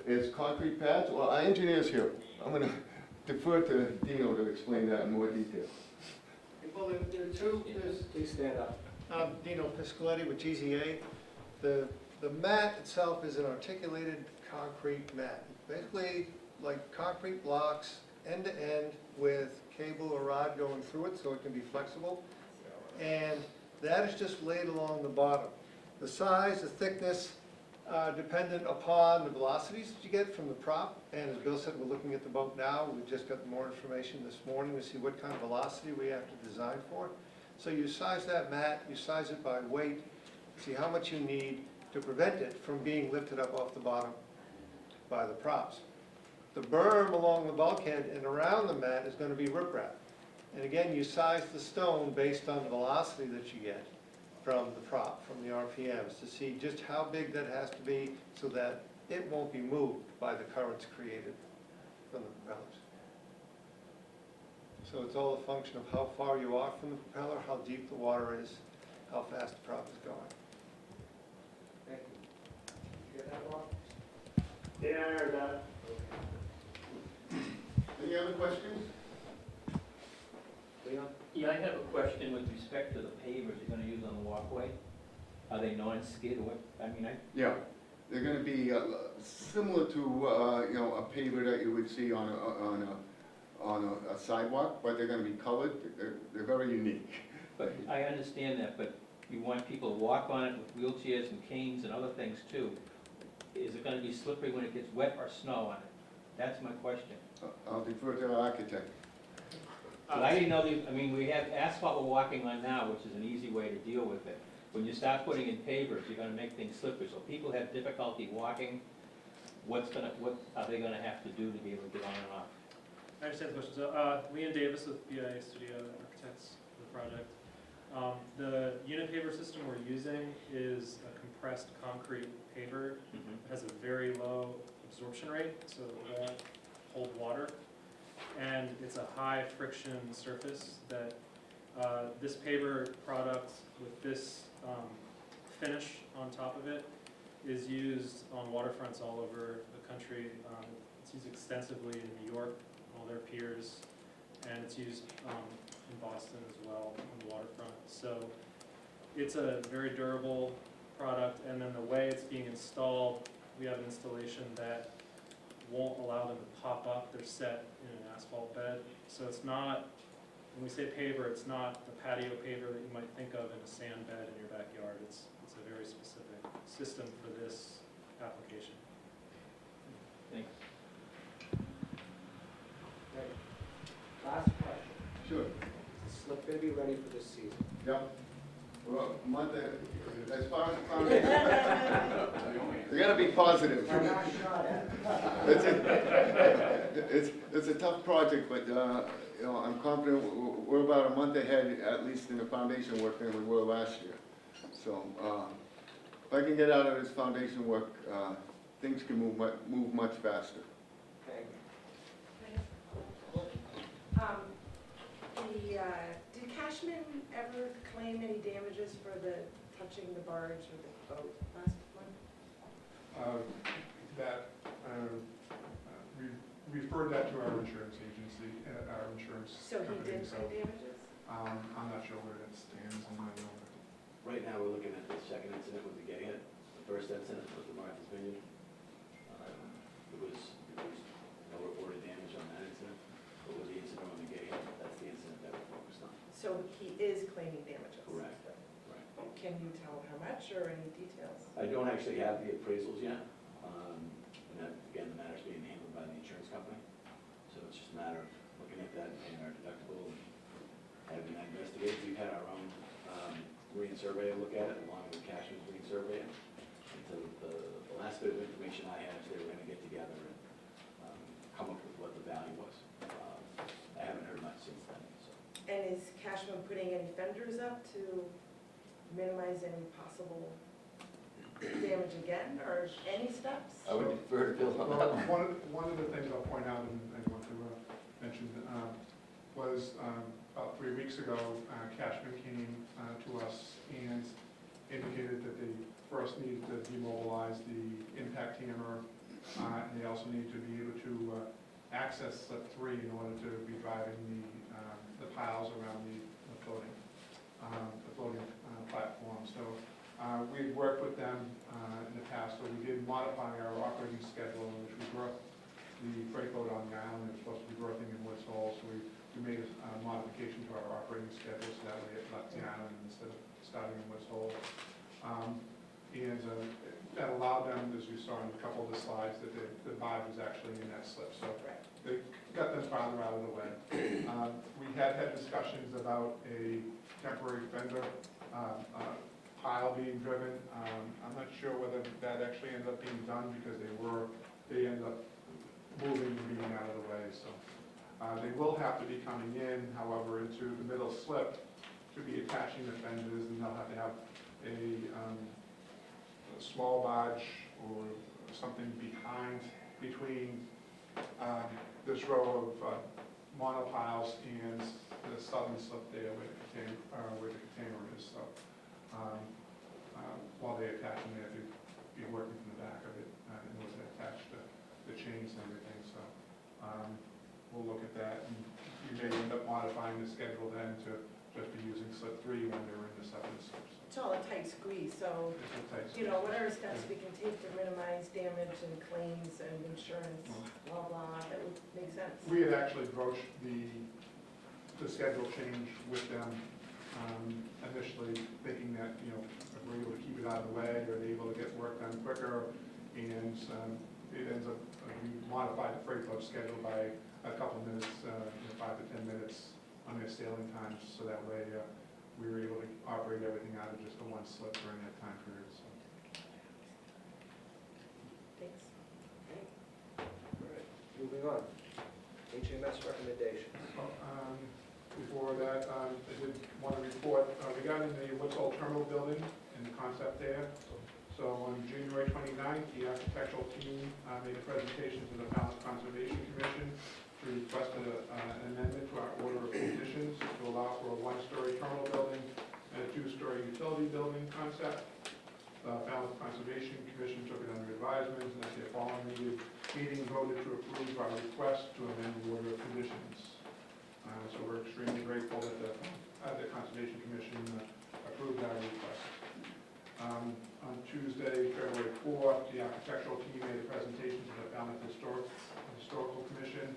It's concrete pads. Well, our engineer's here. I'm gonna defer to Dino to explain that in more detail. Well, there are two, there's Please stand up. Dino Piscoletti with GZA. The mat itself is an articulated concrete mat. Basically, like concrete blocks, end to end, with cable or rod going through it so it can be flexible. And that is just laid along the bottom. The size, the thickness, dependent upon the velocities that you get from the prop. And as Bill said, we're looking at the boat now. We've just got more information this morning to see what kind of velocity we have to design for. So you size that mat, you size it by weight, see how much you need to prevent it from being lifted up off the bottom by the props. The berm along the bulkhead and around the mat is going to be riprap. And again, you size the stone based on the velocity that you get from the prop, from the RPMs, to see just how big that has to be so that it won't be moved by the currents created from the propellers. So it's all a function of how far you are from the propeller, how deep the water is, how fast the prop is going. Thank you. You get that, Bob? Yeah, I heard that. Any other questions? Leon? Yeah, I have a question with respect to the pavers you're gonna use on the walkway. Are they non-skid or what? I mean, Yeah, they're gonna be similar to, a paver that you would see on a sidewalk, but they're gonna be colored. They're very unique. but I understand that, but you want people to walk on it with wheelchairs and canes and other things too. Is it gonna be slippery when it gets wet or snow on it? That's my question. I'll defer to the architect. But I didn't know, I mean, we have asphalt we're walking on now, which is an easy way to deal with it. When you start putting in pavers, you're gonna make things slippery, so people have difficulty walking. What are they gonna have to do to be able to get on and off? I understand the question. So, Leon Davis with BIA Studio Architects for the project. The unit paver system we're using is a compressed concrete paver. It has a very low absorption rate, so it won't hold water. And it's a high friction surface that this paver product with this finish on top of it is used on waterfronts all over the country. It's used extensively in New York, all their piers, and it's used in Boston as well on the waterfront. So it's a very durable product, and then the way it's being installed, we have an installation that won't allow them to pop up. They're set in an asphalt bed. So it's not, when we say paver, it's not the patio paver that you might think of in a sand bed in your backyard. It's a very specific system for this application. Thanks. Okay. Last question. Sure. Is the slip gonna be ready for this season? Yep. Well, as far as the foundation, you gotta be positive. I'm not sure that. It's a tough project, but, I'm confident we're about a month ahead, at least in the foundation work, than we were last year. So, if I can get out of this foundation work, things can move much faster. Thank you. Did Cashman ever claim any damages for the touching the barge or the boat last one? We referred that to our insurance agency, our insurance So he company. did claim damages? I'm not sure where that stands on my own. Right now, we're looking at the second incident with the gay head. The first incident was the Martha's Vineyard. There was no reported damage on that incident, but with the incident on the gay head, that's the incident that we're focused on. So he is claiming damages? Correct. Can you tell how much or any details? I don't actually have the appraisals yet. And that, again, the matter's being handled by the insurance company. So it's just a matter of looking at that and paying our deductible surveyor look at it, along with Cashman's Green surveyor. And so the last bit of information I had is they were gonna get together and come up with what the value was. I haven't heard much since then, so. And is Cashman putting any fenders up to minimize any possible damage again, or any steps? I would defer to Bill on that Well, one. one of the things I'll point out, and I want to mention, was about 3 weeks ago, Cashman came to us and indicated that they first needed to demobilize the impact hammer, and they also need to be able to access slip 3 in order to be driving the piles around the floating platform. So we've worked with them in the past, so we did modify our operating schedule in which we berthed the freight boat on the island. It was supposed to be berthing in Woods Hole, so we made a modification to our operating schedule so that way it left the island instead of starting in Woods Hole. And that allowed them, as you saw in a couple of the slides, that the barge was actually in that slip. So they got them farther out of the way. We had discussions about a temporary fender pile being driven. I'm not sure whether that actually ended up being done because they ended up moving and being out of the way. So they will have to be coming in, however, into the middle slip to be attaching the fenders, and they'll have to have a small barge or something between this row of monopiles and the southern slip there where the container is. So while they attach them, they have to be working from the back of it in order to attach the chains and everything. So we'll look at that, and we may end up modifying the schedule then to just be using slip 3 when they're in the southern slip. It's all a tight squeeze, so, It's a tight you know, whatever steps we can take to minimize damage and claims and insurance, blah, blah, that would make sense. We had actually broached the schedule change with them initially, thinking that, you know, if we're able to keep it out of the way, or they're able to get work done quicker, and it ends up, we modified the freight boat schedule by a couple of minutes, 5 to 10 minutes on their sailing times, so that way we were able to operate everything out of just the one slip during that time period. So. Thanks. All right, moving on. HMS recommendations. Before that, I did want to report regarding the Woods Hole Terminal building and the concept there. So on January 29th, the architectural team made a presentation to the Falmouth Conservation Commission to request an amendment to our order of conditions to allow for a 1-story terminal building and a 2-story utility building concept. The Falmouth Conservation Commission took it under advisement, and at their following meeting voted to approve our request to amend the order of conditions. So we're extremely grateful that the Conservation Commission approved our request. On Tuesday, February 4th, the architectural team made a presentation to the Falmouth Historical Commission,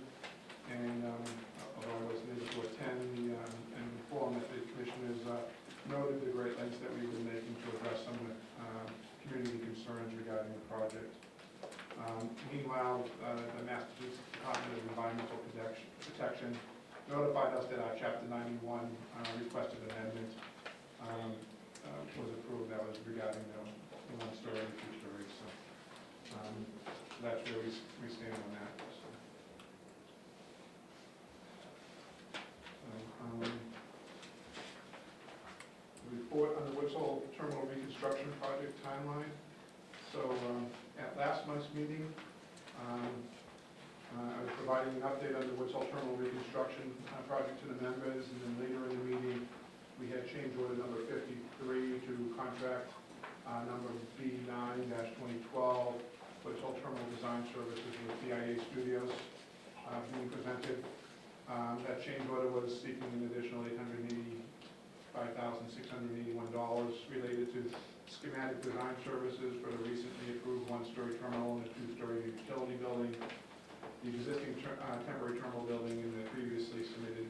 and although I wasn't able to attend, and inform that the commissioners noted the great lengths that we've been making to address some of the community concerns regarding the project. Meanwhile, the Massachusetts Department of Environmental Protection notified us that our Chapter 91 requested amendment was approved. That was regarding the 1-story and 2-story. So that's where we stand on that. Report on the Woods Hole Terminal Reconstruction Project timeline. So at last month's meeting, I was providing an update on the Woods Hole Terminal Reconstruction project to the members, and then later in the meeting, we had change order number 53 to contract number B9-2012, Woods Hole Terminal Design Services with BIA Studios being presented. That change order was seeking an additional $885,681 related to schematic design services for the recently approved 1-story terminal and a 2-story utility building, the existing temporary terminal building, and the previously submitted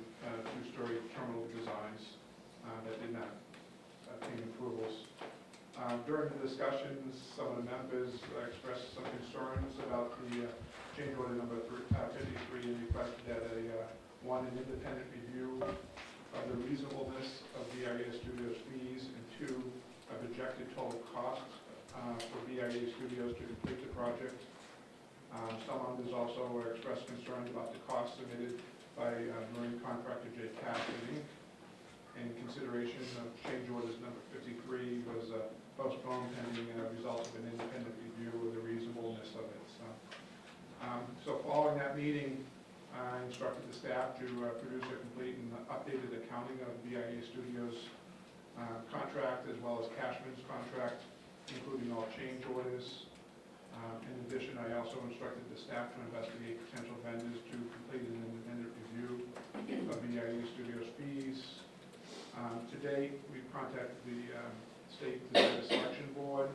2-story terminal designs that did not obtain approvals. During the discussions, some of the members expressed some concerns about the change order number 53 and requested that an independent review of the reasonableness of VRS Studios fees, and to a projected total cost for BIA Studios to complete the project. Some members also expressed concern about the cost submitted by marine contractor J. Cassidy. In consideration of change orders number 53 was postponed pending results of an independent review of the reasonableness of it. So following that meeting, I instructed the staff to produce a complete and updated accounting of BIA Studios contract as well as Cashman's contract, including all change orders. In addition, I also instructed the staff to investigate potential vendors to complete an independent review of BIA Studios fees. To date, we've contacted the State Design Selection Board.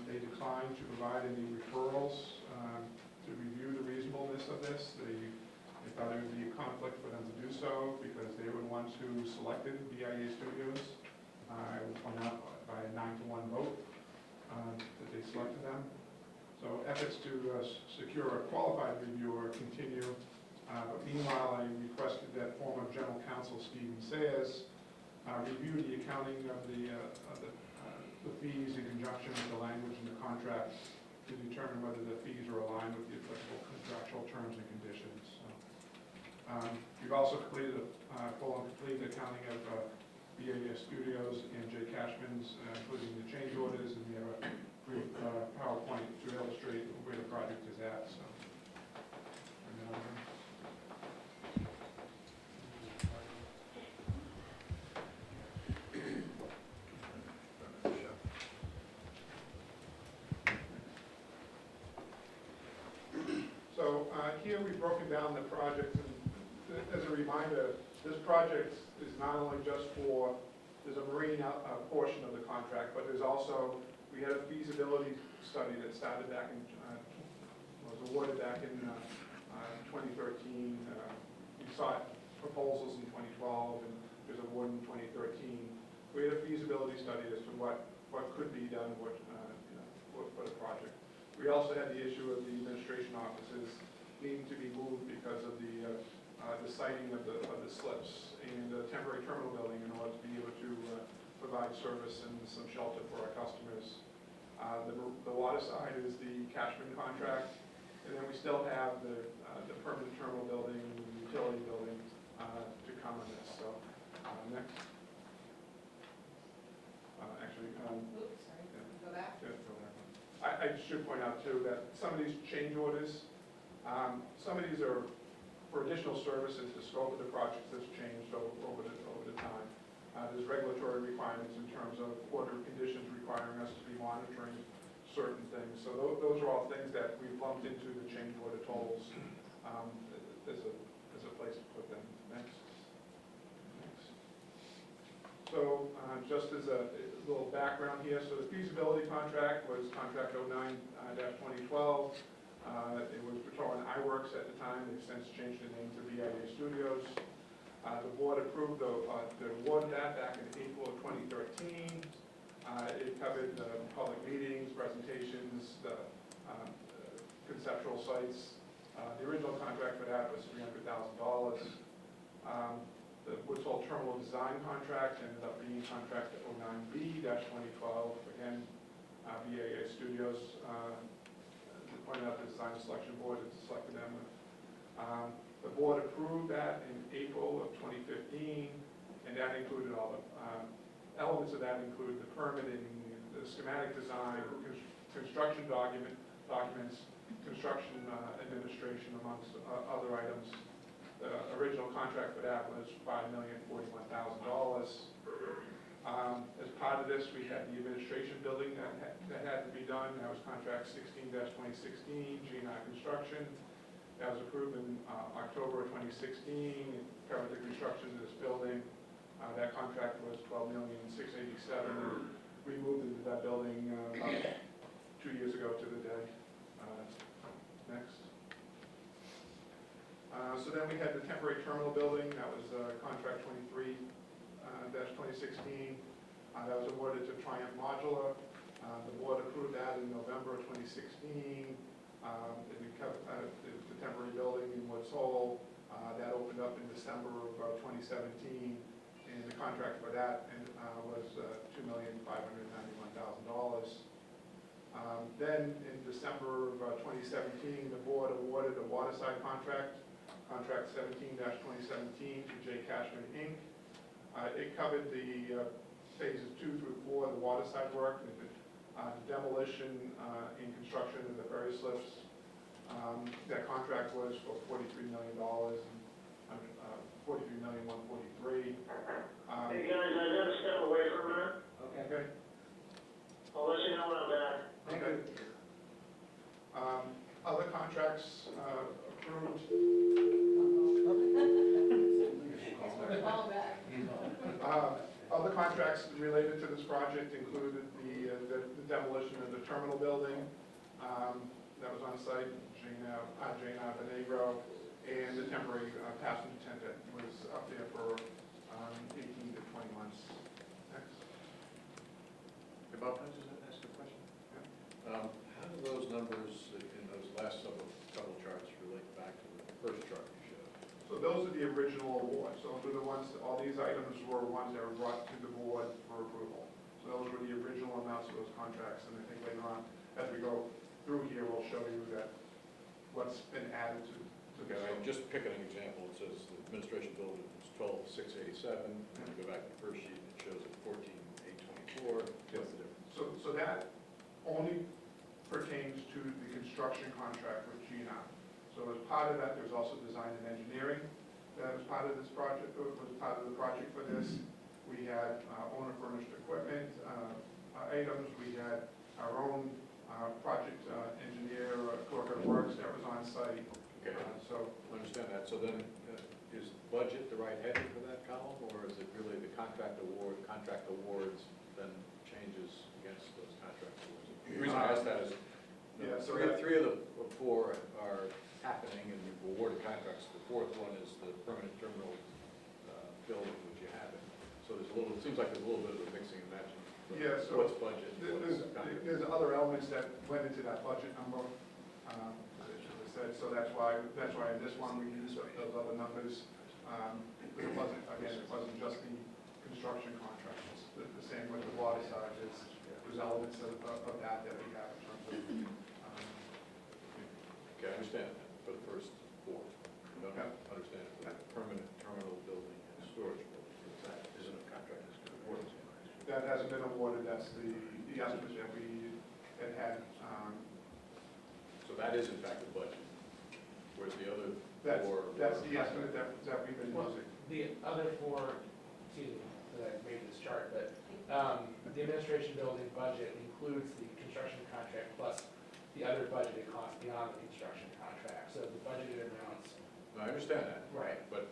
They declined to provide any referrals to review the reasonableness of this. They thought it would be a conflict for them to do so because they were the ones who selected BIA Studios. I will point out by a 9-to-1 vote that they selected them. So efforts to secure a qualified reviewer continue. But meanwhile, I requested that former General Counsel Stephen Sayers review the accounting of the fees in conjunction with the language in the contract to determine whether the fees are aligned with the applicable contractual terms and conditions. So, we've also completed a full and complete accounting of BIA Studios and J. Cashman's, including the change orders, and we have a brief PowerPoint to illustrate where the project is at. So, here we've broken down the project, and as a reminder, this project is not only just for, there's a marine portion of the contract, but there's also, we had a feasibility study that started back in, was awarded back in 2013. We sought proposals in 2012, and it was awarded in 2013. We had a feasibility study as to what could be done, for the project. We also had the issue of the administration offices needing to be moved because of the siting of the slips and the temporary terminal building in order to be able to provide service and some shelter for our customers. The water side is the Cashman contract, and then we still have the permanent terminal building, the utility building to come on this. So next. Actually, Oops, sorry, go back. yeah, go back. I should point out too that some of these change orders, some of these are for additional services. The scope of the project has changed over the time. There's regulatory requirements in terms of order conditions requiring us to be monitoring certain things. So those are all things that we've lumped into the change order totals. There's a place to put them. Next. So just as a little background here, so the feasibility contract was contract 09-2012. It was Victorian iWorks at the time. They've since changed the name to BIA Studios. The board approved the award of that back in April of 2013. It covered public meetings, presentations, conceptual sites. The original contract for that was $300,000. The Woods Hole Terminal Design contract ended up being contract 09B-2012. Again, BAA Studios pointed out the Design Selection Board had selected them. The board approved that in April of 2015, and that included all the elements of that include the permitting, the schematic design, construction documents, construction administration, amongst other items. The original contract for that was $5,041,000. As part of this, we had the administration building that had to be done. That was contract 16-2016, G&I Construction. That was approved in October of 2016. It covered the construction of this building. That contract was $12,687,000. We moved into that building about 2 years ago to the day. Next. So then we had the temporary terminal building. That was contract 23-2016. That was awarded to Triumph Modular. The board approved that in November of 2016. The temporary building in Woods Hole. That opened up in December of 2017. and the contract for that was $2,591,000. Then in December of 2017, the board awarded a waterside contract, contract 17-2017 to J. Cashman, Inc. It covered the phases 2 through 4 of the waterside work, the demolition and construction of the ferry slips. That contract was for $43 million, $43,143,000. Hey guys, I gotta step away for a minute. Okay. I'll let you know when I'm back. Okay. Other contracts approved. Call back. Other contracts related to this project included the demolition of the terminal building that was on site, Jane Venegro, and the temporary passenger tent that was up there for 18 to 20 months. Next. Hey, Bob, can I just ask a question? How do those numbers in those last couple charts relate back to the first chart you showed? So those are the original awards. So those are the ones, all these items were ones that were brought to the board for approval. So those were the original amounts of those contracts, and I think later on, as we go through here, we'll show you that what's been added to Okay, this. just pick an example. It says the administration building is 12,687, and you go back to the first sheet, it shows it 14,824. What's the difference? So that only pertains to the construction contract with GNR. So as part of that, there's also design and engineering that was part of this project, was part of the project for this. We had owner furnished equipment items, we had our own project engineer, Corker Works that was on site. Okay, So I understand that. So then, is budget the right heading for that column, or is it really the contract awards then changes against those contract awards? The reason I ask that is, Yeah, so three of the four are happening, and you've awarded contracts. The fourth one is the permanent terminal building, which you haven't. So there's it seems like there's a little bit of a mixing and matching. Yeah, so What's budget? there's other elements that went into that budget number, as I said, so that's why in this one we used those other numbers. It wasn't just the construction contracts. The same with the water side, there's elements of that we have in terms of. Okay, I understand that for the first four. I don't understand it for the permanent terminal building and storage building. That isn't a contract that's going to work. That hasn't been awarded, that's the estimate that we had. So that is in fact the budget, whereas the other That's four. the estimate that we've been using. The other four, excuse me, that I made this chart, but the administration building budget includes the construction contract plus the other budgeted costs beyond the construction contract. So the budgeted amounts. No, I understand that. Right. But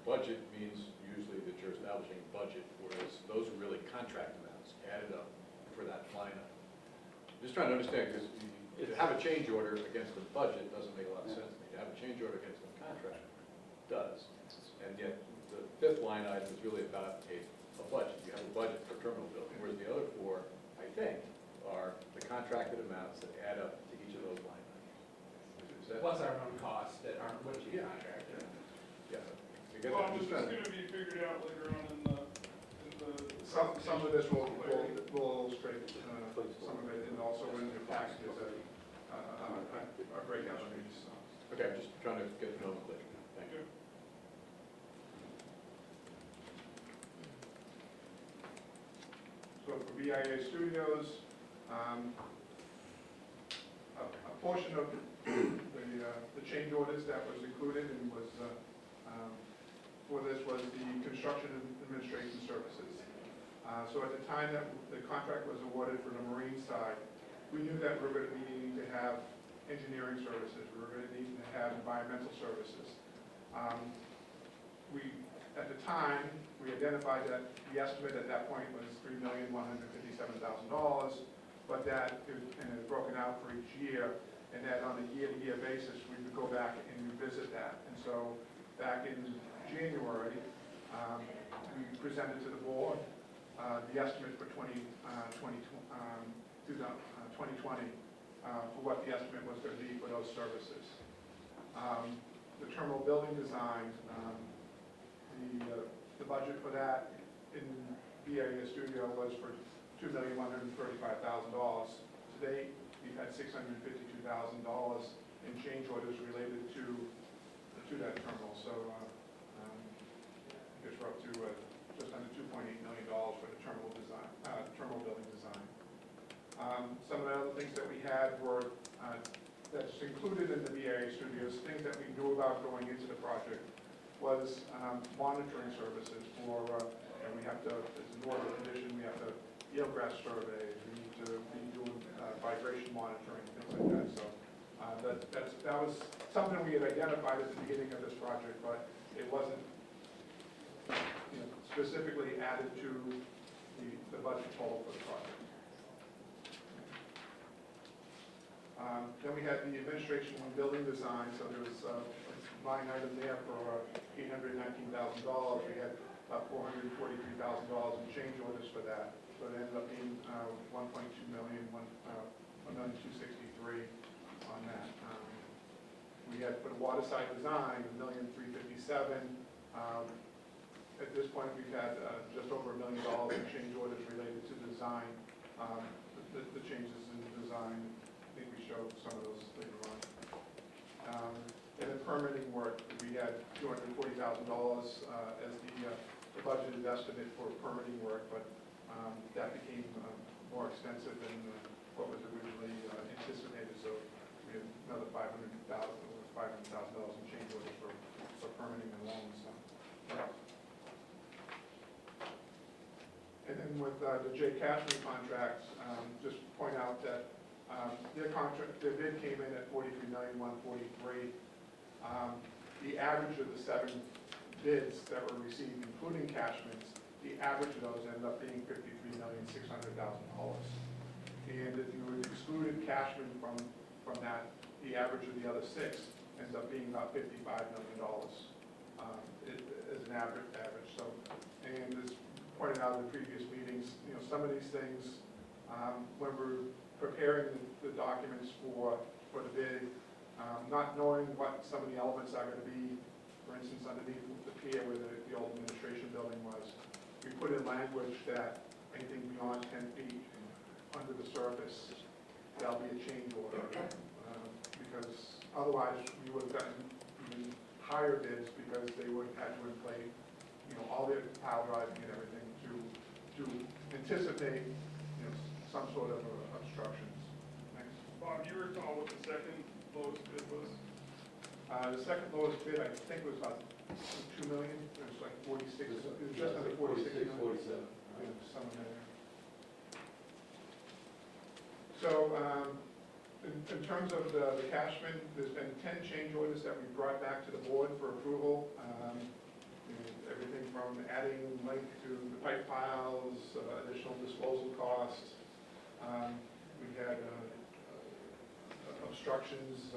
budget means usually that you're establishing a budget, whereas those are really contract amounts added up for that line item. Just trying to understand, because to have a change order against the budget doesn't make a lot of sense to me. To have a change order against the contract does. And yet, the fifth line item is really about a budget. You have a budget for terminal building, whereas the other four, I think, are the contracted amounts that add up to each of those line items. Is that? Plus our own costs that aren't would be contracted. Yeah. Well, this is gonna be figured out later on in the. Some of this will illustrate some of it, and also in the package is a breakout of these. Okay, I'm just trying to get the nomenclature. Thank you. So for BIA Studios, a portion of the change orders that was included and was for this was the construction and administration services. So at the time that the contract was awarded for the marine side, we knew that we were going to be needing to have engineering services, we were going to need to have environmental services. At the time, we identified that the estimate at that point was $3,157,000, but that is broken out for each year, and that on a year-to-year basis, we would go back and revisit that. And so back in January, we presented to the board the estimate for 2020 for what the estimate was going to be for those services. The terminal building design, the The budget for that in BIA Studio was for $2,135,000. To date, we've had $652,000 in change orders related to that terminal. So I guess we're up to just under $2.8 million for the terminal design, terminal building design. Some of the other things that we had were that's included in the BIA Studios, things that we knew about going into the project was monitoring services for, and we have to, it's an order condition, we have to eelgrass surveys, we need to be doing vibration monitoring, things like that. So that was something we had identified at the beginning of this project, but it wasn't specifically added to the budget total for the project. Then we had the administration and building design, so there was a line item there for $819,000. We had about $443,000 in change orders for that. So it ended up being 1.2 million, 1,263,000 on that. We had for the water side design, $1,357,000. At this point, we've had just over $1 million in change orders related to design, the changes in design. I think we showed some of those later on. And then permitting work, we had $240,000 as the budgeted estimate for permitting work, but that became more extensive than what was originally anticipated. So we had another $500,000 in change orders for permitting and loans. And then with the J. Cashman contracts, just point out that their bid came in at $43,143,000. The average of the 7 bids that were received, including Cashman's, the average of those ended up being $53,600,000. And if you excluded Cashman from that, the average of the other 6 ends up being about $55 million as an average. So, and as pointed out in the previous meetings, some of these things, when we're preparing the documents for the bid, not knowing what some of the elements are going to be, for instance, underneath the pier where the old administration building was, we put in language that anything beyond 10 feet under the surface, there'll be a change order. Because otherwise, we would have gotten even higher bids because they would have had to inflate, all the pile driving and everything to anticipate, some sort of obstructions. Next. Bob, do you recall what the second lowest bid was? The second lowest bid, I think, was about $2 million. It was like 46. It was just under 46 million. 47. Somewhere there. So, in terms of the Cashman, there's been 10 change orders that we brought back to the board for approval. Everything from adding length to the pipe piles, additional disposal costs. We had obstructions.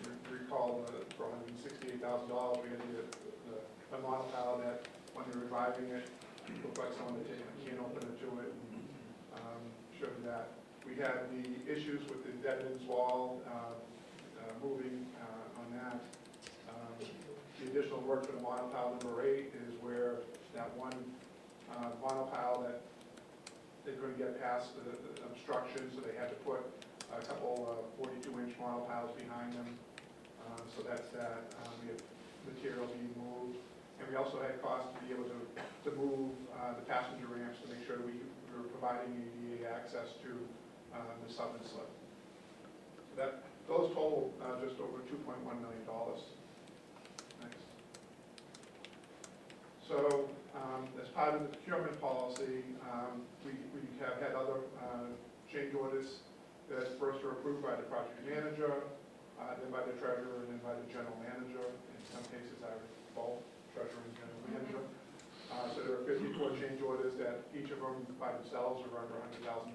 You recall for $168,000, we had the monopile that when they were reviving it, looked like someone had taken a can opener to it and showed that. We had the issues with the dead ends wall moving on that. The additional work for the monopile number 8 is where that one monopile that they couldn't get past the obstruction, so they had to put a couple 42-inch monopiles behind them. So that's that. We have material being moved. And we also had costs to be able to move the passenger ramps to make sure we were providing ADA access to the southern slip. So those total just over $2.1 million. Next. So as part of the procurement policy, we have had other change orders that first are approved by the project manager, then by the treasurer, and then by the general manager. In some cases, I recall treasurer and general manager. So there are 54 change orders that each of them by themselves are under $100,000.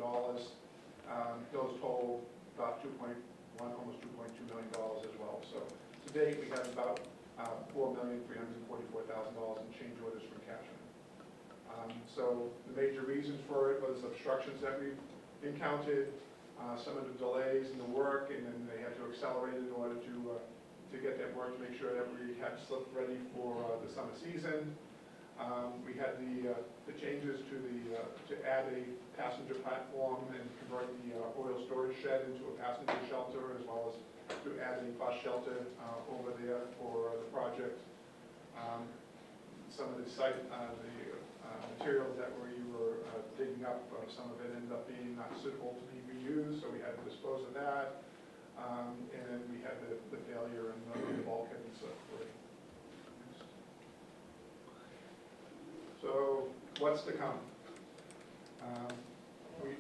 Those total about almost $2.2 million as well. So to date, we have about $4,344,000 in change orders from Cashman. So the major reasons for it was obstructions that we've encountered, some of the delays in the work, and then they had to accelerate in order to get that work to make sure that we had slip ready for the summer season. We had the changes to add a passenger platform and convert the oil storage shed into a passenger shelter, as well as to add a bus shelter over there for the project. Some of the site, materials that we were digging up, some of it ended up being not suitable to be reused, so we had to dispose of that. And then we had the failure in the bulkhead and so forth. So what's to come?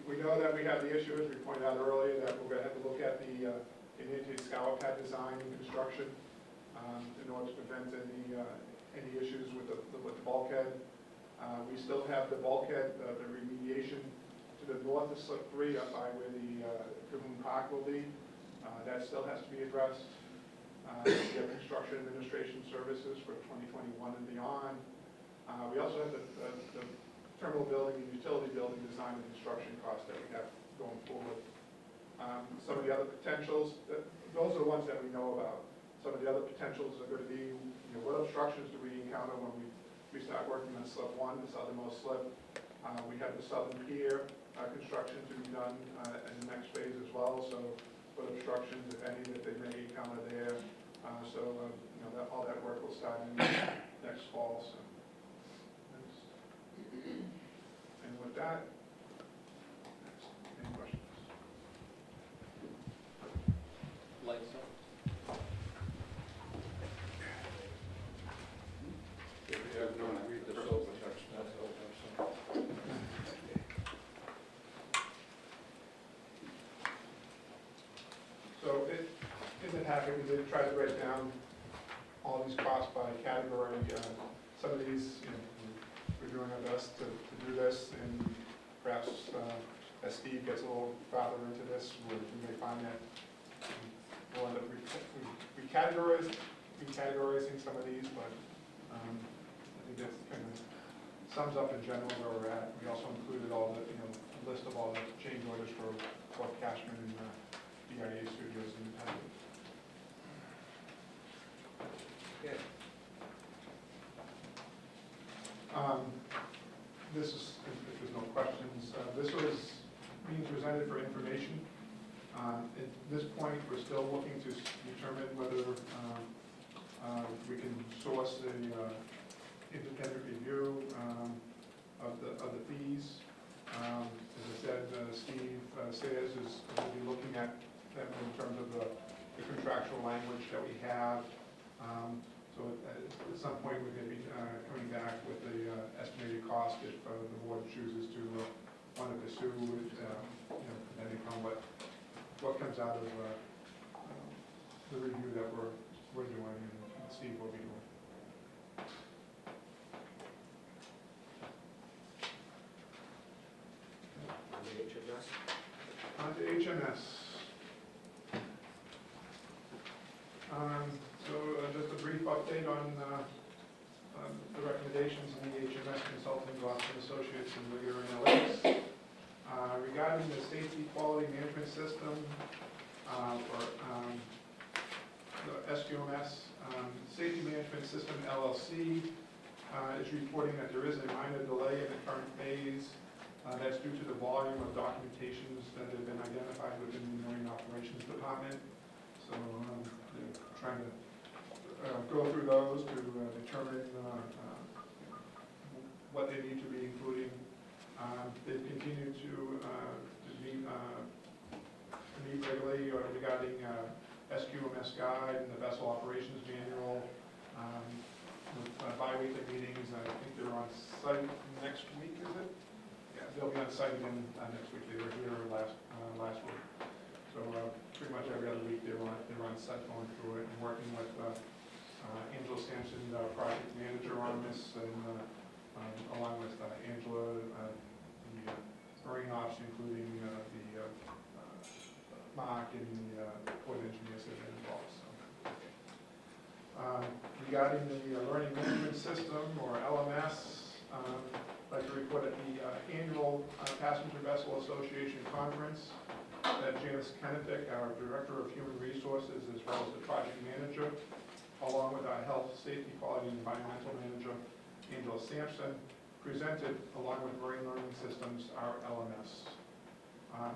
We know that we have the issue, as we pointed out earlier, that we're going to have to look at the scour pad design and construction in order to prevent any issues with the bulkhead. We still have the bulkhead, the remediation to the north of slip 3 up by where the Cahoon Park will be. That still has to be addressed. We have construction administration services for 2021 and beyond. We also have the terminal building and utility building design and construction costs that we have going forward. Some of the other potentials, those are the ones that we know about. Some of the other potentials are going to be, what obstructions do we encounter when we start working on slip 1, the southernmost slip. We have the southern pier construction to be done in the next phase as well. So what obstructions, if any, that they may encounter there. All that work will start in next fall. So. And with that, any questions? Lights So in the packet, we did try to break down all these costs by category. Some of these, we're doing our best to do this, and perhaps as Steve gets a little farther into this, we may find that we'll end up recategorizing some of these, but I think that kind of sums up in general where we're at. We also included all the, a list of all the change orders for both Cashman and BIA Studios independent. Okay. This is, if there's no questions, this was being presented for information. At this point, we're still looking to determine whether we can source the independent review of the fees. As I said, Steve Sayers will be looking at them in terms of the contractual language that we have. So at some point, we're going to be coming back with the estimated cost if the board chooses to want to pursue it, depending on what comes out of the review that we're doing and Steve will be doing. On to HMS. Just a brief update on the recommendations in the HMS Consulting Boston Associates and Rigor Analytics. Regarding the safety quality management system for the SQMS, Safety Management System LLC is reporting that there is a minor delay in the current phase. That's due to the volume of documentations that have been identified within the Marine Operations Department. So they're trying to go through those to determine what they need to be including. They've continued to meet regularly regarding SQMS guide and the vessel operations manual. With bi-weekly meetings, I think they're on site next week, is it? Yeah, they'll be on site again next week. They were here last week. So pretty much every other week they're on site going through it and working with Angela Sampson, the project manager on this, and along with Angela, the Marine Ops, including the Mark and the port engineers that are involved. So. Regarding the Learning Management System, or LMS, I'd like to report at the annual Passenger Vessel Association Conference that Janice Kennefick, our Director of Human Resources, as well as the project manager, along with our Health, Safety, Quality, and Environmental Manager, Angela Sampson, presented along with Marine Learning Systems, our LMS.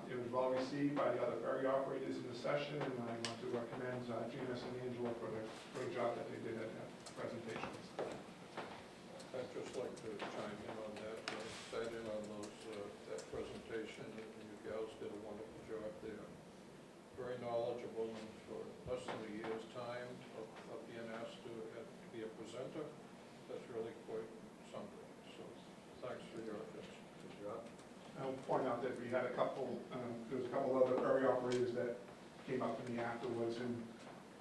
It was well received by the other ferry operators in the session, and I want to commend Janice and Angela for the great job that they did at that presentation. I'd just like to chime in on that. I sat in on that presentation, and you gals did a wonderful job there. Very knowledgeable, and for less than a year's time of being asked to be a presenter, that's really quite something. So thanks for your efforts. Good job. I'll point out that we had there was a couple other ferry operators that came up to me afterwards and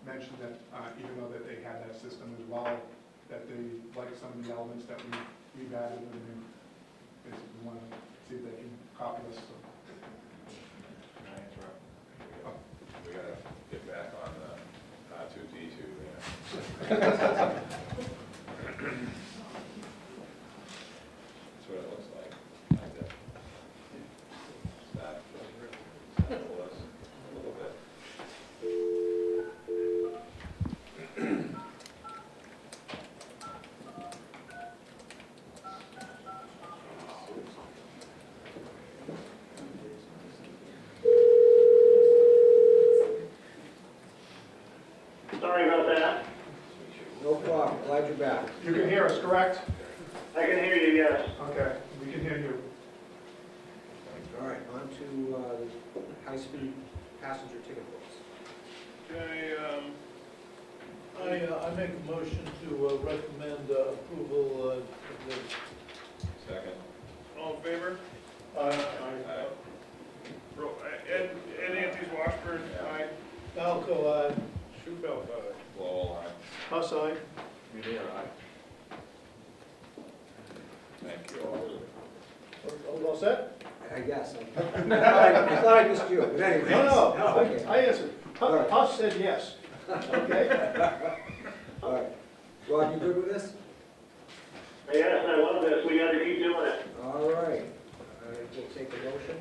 mentioned that even though that they had that system as well, that they liked some of the elements that we've added, and they basically want to see if they can copy us. So. Can I interrupt? We gotta get back on the R2D2 there. That's what it looks like. Like that. Sample us a little bit. Sorry about that. No problem, glad you're back. You can hear us, correct? I can hear you, yes. Okay, we can hear you. All right, on to the high-speed passenger ticket books. Okay, I make a motion to recommend approval of the, Second. all in favor? Aye. Ed Anthony's Washburn, aye. Balco, aye. Shoebelt, aye. Lowell, aye. Huss, aye. Meunier, aye. Thank you all. All set? I guess. I thought I missed you, but anyway. Okay. I answered. All right. Huss said yes. Okay? All right. Rod, you good with this? Yes, I love this. We gotta keep doing it. All right. We'll take a motion.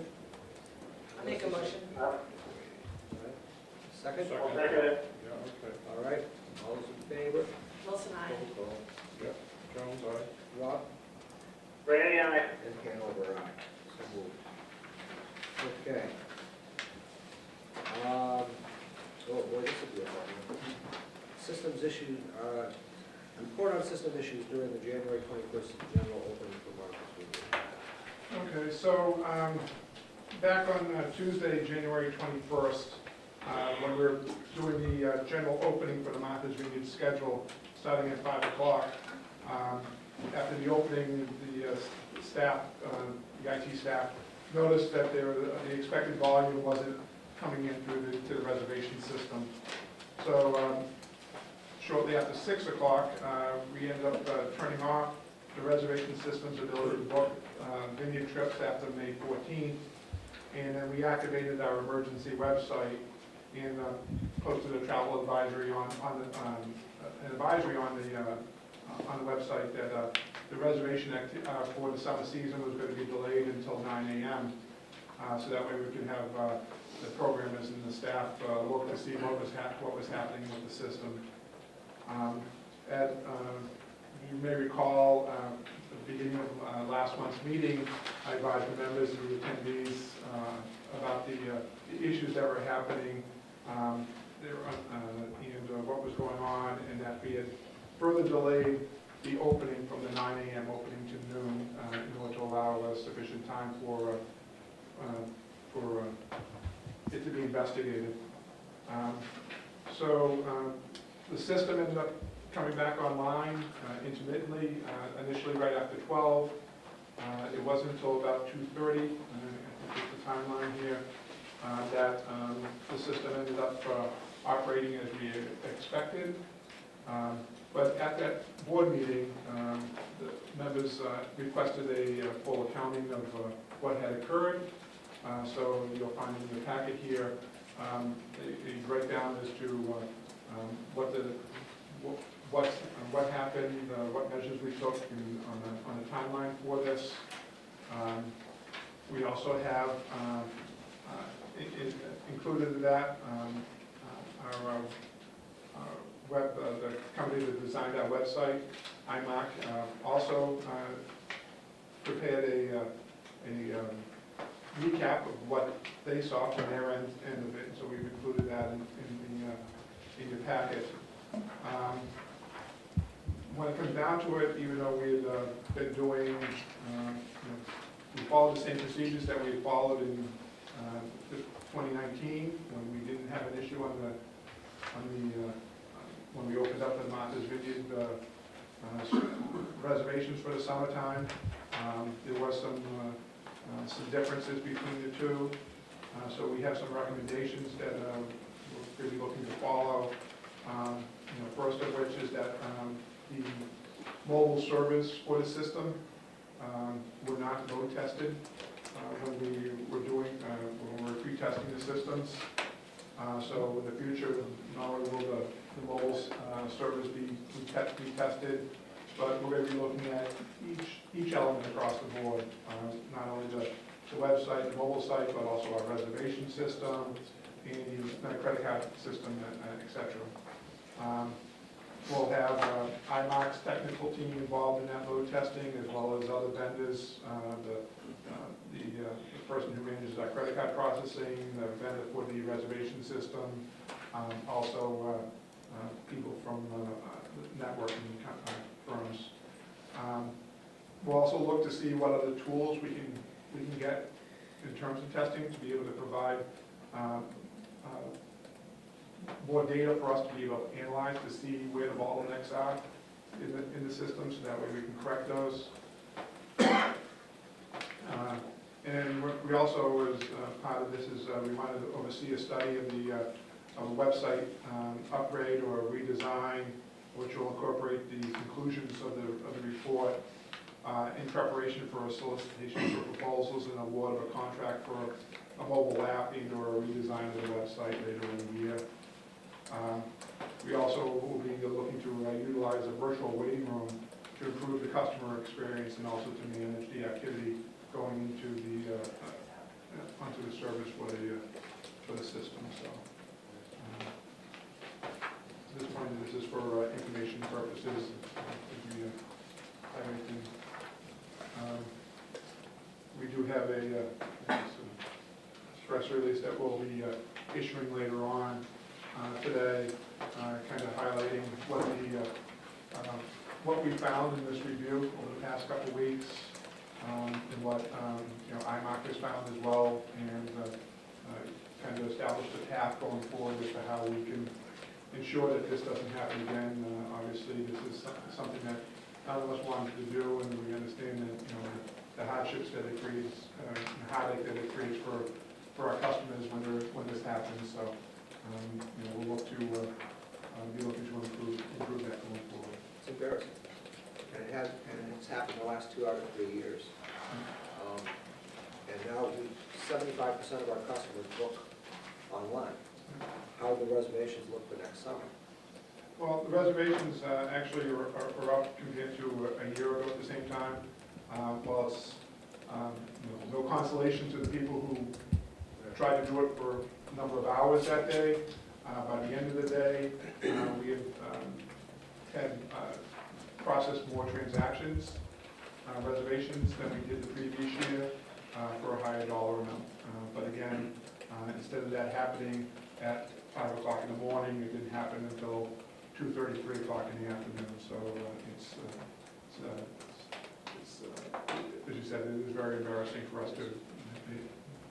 I'll make a motion. All right. Second? I'll second it. Yeah, okay. All right. All those in favor? Wilson, aye. Roll call. Yep. Jones, aye. Rob? Randy, aye. And Hanover, aye. So moved. Okay. Oh boy, this will be a hard one. Systems issued, report on system issues during the January 21st general opening for Marcus Review. Okay, so back on Tuesday, January 21st, when we were doing the general opening for the Martha's Vineyard schedule, starting at 5 o'clock, after the opening, the staff, the IT staff, noticed that the expected volume wasn't coming in through to the reservation system. So shortly after 6 o'clock, we ended up turning off the reservation system's ability to book vineyard trips after May 14th. And then we activated our emergency website and posted a travel advisory on the website that the reservation for the summer season was going to be delayed until 9 a.m. So that way we can have the programmers and the staff look to see what was happening with the system. You may recall at the beginning of last month's meeting, I advised the members and the attendees about the issues that were happening and what was going on, and that we had further delayed the opening from the 9 a.m. opening to noon in order to allow sufficient time for it to be investigated. The system ended up coming back online intermittently, initially right after 12. It wasn't until about 2:30, I think is the timeline here, that the system ended up operating as we expected. But at that board meeting, the members requested a full accounting of what had occurred. So you'll find in your packet here a breakdown as to what happened, what measures we took on the timeline for this. We also have included in that our the company that designed our website, IMAC, also prepared a recap of what they saw from their end of it, so we've included that in your packet. When it comes down to it, even though we had been doing, we followed the same procedures that we had followed in 2019, when we didn't have an issue when we opened up the Martha's Vineyard reservations for the summertime. There was some differences between the two, so we have some recommendations that we're really looking to follow. First of which is that the mobile service for the system were not load tested when we were when we were pre-testing the systems. So in the future, not only will the mobile service be tested, but we're going to be looking at each element across the board, not only the website, the mobile site, but also our reservation system, and the credit card system, et cetera. We'll have IMAC's technical team involved in that load testing, as well as other vendors, the person who manages our credit card processing, the vendor for the reservation system, also people from networking firms. We'll also look to see what other tools we can get in terms of testing to be able to provide more data for us to be able to analyze to see where the bottlenecks are in the system, so that way we can correct those. And we also, as part of this, is we wanted to oversee a study of the website upgrade or redesign, which will incorporate the conclusions of the report in preparation for a solicitation for proposals and award of a contract for a mobile app and or a redesign of the website later in the year. We also will be looking to utilize a virtual waiting room to improve the customer experience and also to manage the activity going into onto the service for the system. So at this point, this is for information purposes. If we have anything, we do have a press release that we'll be issuing later on today, kind of highlighting what we found in this review over the past couple of weeks, and what IMAC has found as well, and kind of establish the path going forward as to how we can ensure that this doesn't happen again. Obviously, this is something that none of us wanted to do, and we understand that the hardships that it creates, the heartache that it creates for our customers when this happens. So we'll look to be looking to improve that going forward. It's embarrassing. And it's happened the last 2 out of 3 years. And now 75% of our customers book online. How do the reservations look for next summer? Well, the reservations actually are up compared to a year ago at the same time. Well, it's no consolation to the people who tried to do it for a number of hours that day. By the end of the day, we have had processed more transactions, reservations than we did the previous year for a higher dollar amount. But again, instead of that happening at 5 o'clock in the morning, it didn't happen until 2:30, 3 o'clock in the afternoon. So it's as you said, it is very embarrassing for us to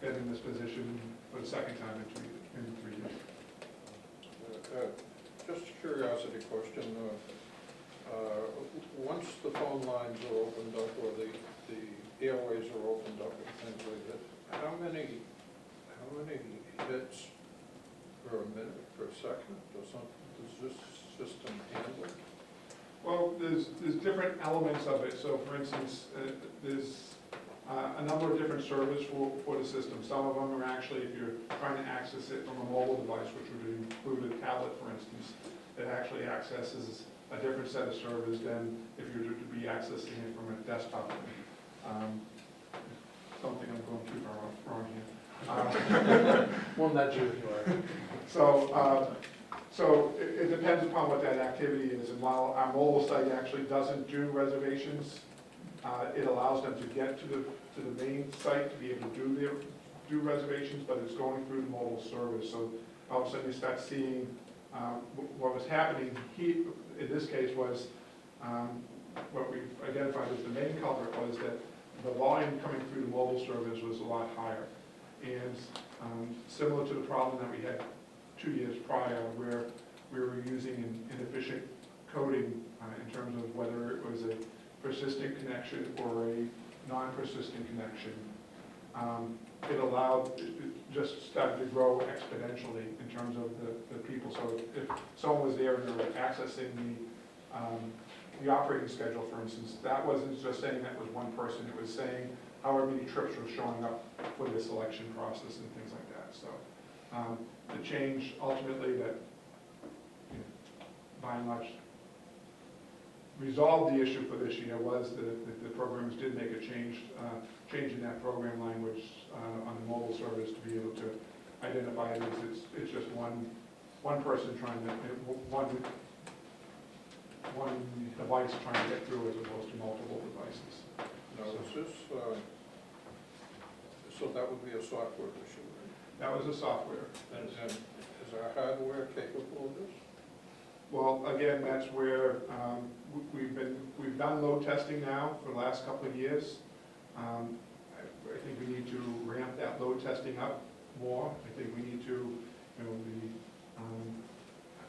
get in this position for the second time in 3 years. Just a curiosity question. Once the phone lines are opened up or the airways are opened up and things like that, how many hits per minute, per second, or something does this system handle? Well, there's different elements of it. So for instance, there's a number of different servers for the system. Some of them are actually, if you're trying to access it from a mobile device, which would include a tablet, for instance, it actually accesses a different set of servers than if you were to be accessing it from a desktop. Don't think I'm going too far wrong here. We'll nudge you if you are. So So it depends upon what that activity is, and while our mobile site actually doesn't do reservations, it allows them to get to the main site to be able to do reservations, but it's going through the mobile service. So all of a sudden you start seeing, what was happening in this case was, what we identified as the main culprit was that the volume coming through the mobile service was a lot higher. And similar to the problem that we had 2 years prior, where we were using inefficient coding in terms of whether it was a persistent connection or a non-persistent connection. It allowed, it just started to grow exponentially in terms of the people. So if someone was there and they were accessing the operating schedule, for instance, that wasn't just saying that was one person, it was saying however many trips were showing up for the selection process and things like that. So the change ultimately that, by and large, resolved the issue for this year was that the programs did make a change in that program language on the mobile service to be able to identify it as it's just one person trying to, one device trying to get through as opposed to multiple devices. Now, is this, so that would be a software issue, right? That was a software. And is our hardware capable of this? Well, again, that's where we've done load testing now for the last couple of years. I think we need to ramp that load testing up more. I think we need to,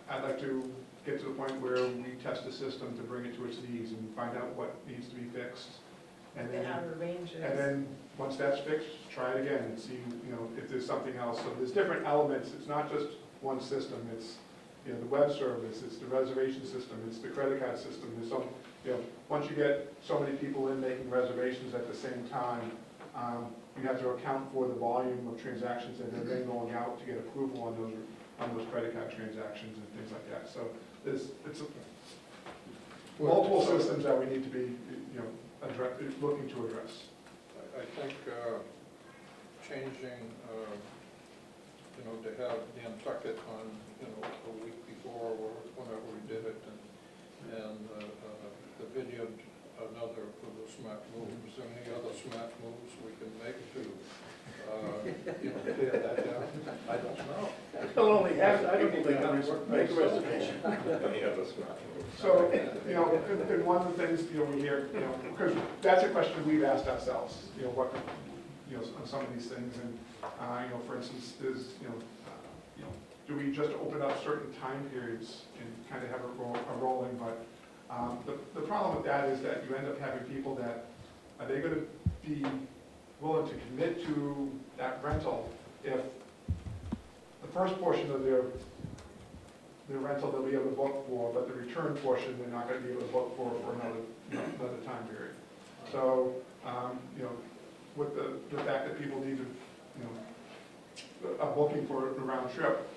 I'd like to get to the point where we test the system to bring it to its knees and find out what needs to be fixed. And And how the range is. And then, once that's fixed, try it again and see, if there's something else. So there's different elements. It's not just one system. It's, the web service, it's the reservation system, it's the credit card system. There's some, once you get so many people in making reservations at the same time, you have to account for the volume of transactions that are then going out to get approval on those credit card transactions and things like that. So it's multiple systems that we need to be, looking to address. I think changing, to have Nantucket on, a week before or whenever we did it, and the video another for the smart moves, any other smart moves we can make to, clear that down? I don't know. They'll only have, I don't think they can make a reservation. Any other smart moves? So, and one of the things, we hear, because that's a question we've asked ourselves, what, on some of these things, and, for instance, is, do we just open up certain time periods and kind of have a rolling, but the problem with that is that you end up having people that, are they going to be willing to commit to that rental if the first portion of their rental they'll be able to book for, but the return portion they're not going to be able to book for another time period. So, with the fact that people need to, are booking for a round trip,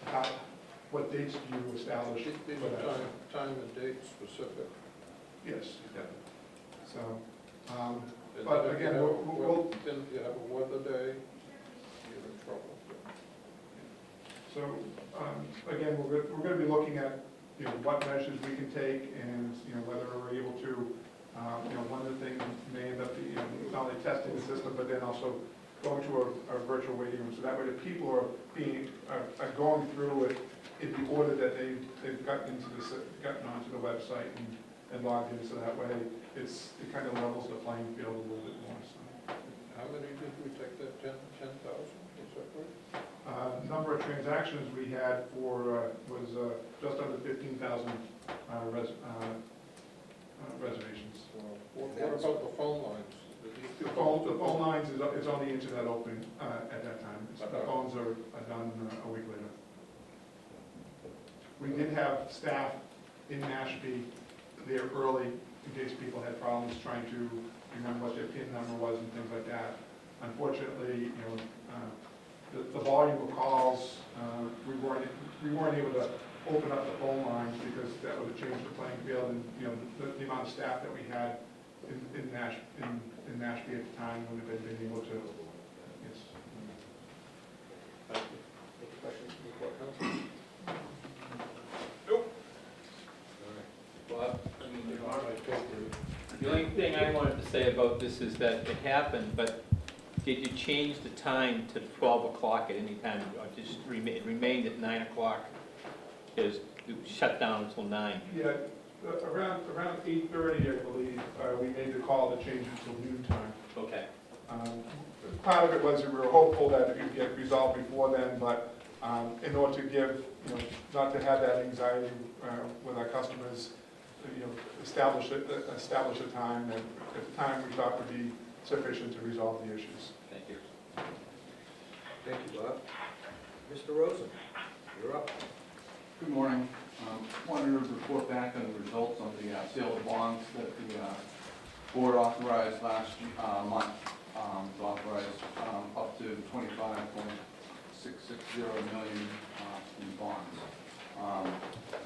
what dates do you establish These for that? are time and date specific. Yes. So, And but if you again, have- we'll, Then if you have a weather day, you're in trouble. so, again, we're going to be looking at, what measures we can take and, whether we're able to, one of the things may end up being, not only testing the system, but then also going to a virtual waiting room. So that way the people are going through it in the order that they've gotten onto the website and logged in. So that way it kind of levels the playing field a little bit more. So. How many did we take that, 10,000, is that right? Number of transactions we had was just under 15,000 reservations. What about the phone lines? The phone lines is on the internet open at that time. The phones are done a week later. We did have staff in Mashpee there early in case people had problems trying to remember what their PIN number was and things like that. Unfortunately, the volume of calls, we weren't able to open up the phone lines because that would have changed the playing field, and the amount of staff that we had in Mashpee at the time would have been able to. Yes. Any questions from the court counsel? The only thing I wanted to say about this is that it happened, but did you change the time to 12 o'clock at any time, or just it remained at 9 o'clock? Because it was shut down until 9. Yeah, around 8:30, I believe, we made the call to change it till noon time. Okay. Part of it was that we were hopeful that it would get resolved before then, but in order to give, not to have that anxiety with our customers, establish a time that at the time we thought would be sufficient to resolve the issues. Thank you. Thank you, Bob. Mr. Rosen, you're up. Good morning. Wanted to report back on the results on the sale of bonds that the board authorized last month. To authorize up to $25.660 million in bonds.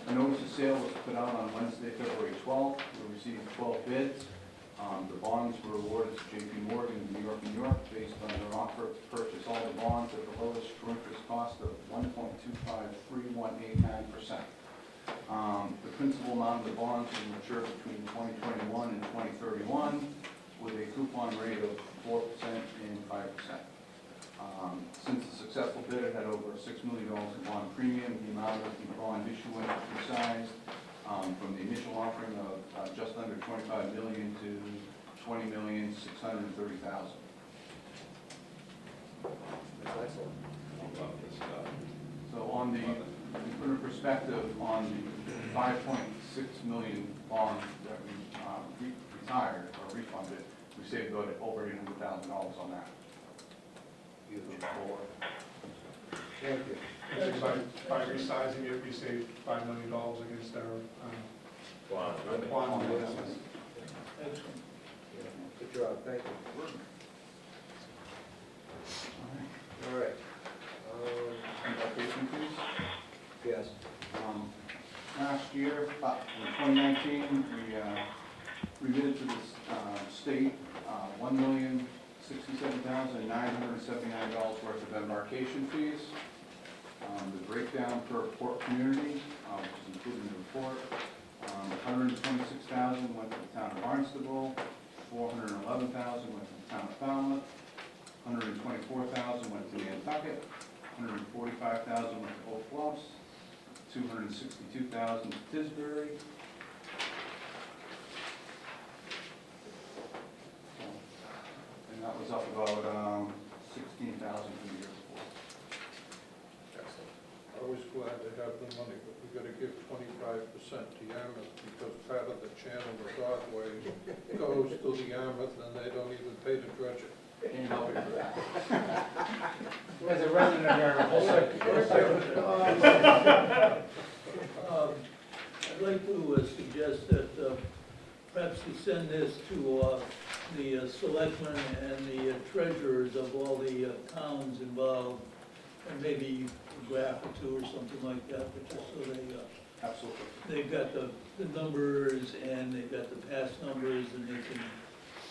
A notice of sale was put out on Wednesday, February 12th. We received 12 bids. The bonds were awarded to J.P. Morgan in New York, based on their offer to purchase all the bonds at the lowest true interest cost of 1.253189%. The principal amount of the bonds will mature between 2021 and 2031 with a coupon rate of 4% and 5%. Since the successful bidder had over $6 million in bond premium, the amount of the bond issuance resized from the initial offering of just under $25 million to $20,630,000. That's excellent. So on the, to put in perspective, on the 5.6 million bonds that we retired or refunded, we saved about over $800,000 on that. Thank you. By resizing it, we saved $5 million against our bond investment. Good job, thank you. All right. Application fees? Yes. Last year, in 2019, we remitted to the state $1,067,979 worth of embarkation fees. The breakdown per port community, which is included in the report, $126,000 went to the town of Barnstable, $411,000 went to the town of Falmouth, $124,000 went to Nantucket, $145,000 went to Oak Bluffs, $262,000 to Tisbury. And that was up about $16,000 from the year before. Excellent. Always glad to have the money, but we gotta give 25% to Yarmouth, because part of the channel of Broadway goes to the Yarmouth, and they don't even pay to dredge it. As a resident of Yarmouth, I'd like to suggest that perhaps you send this to the selectmen and the treasurers of all the towns involved, and maybe a graph or two or something like that, but just so Absolutely. they've got the numbers and they've got the past numbers, and they can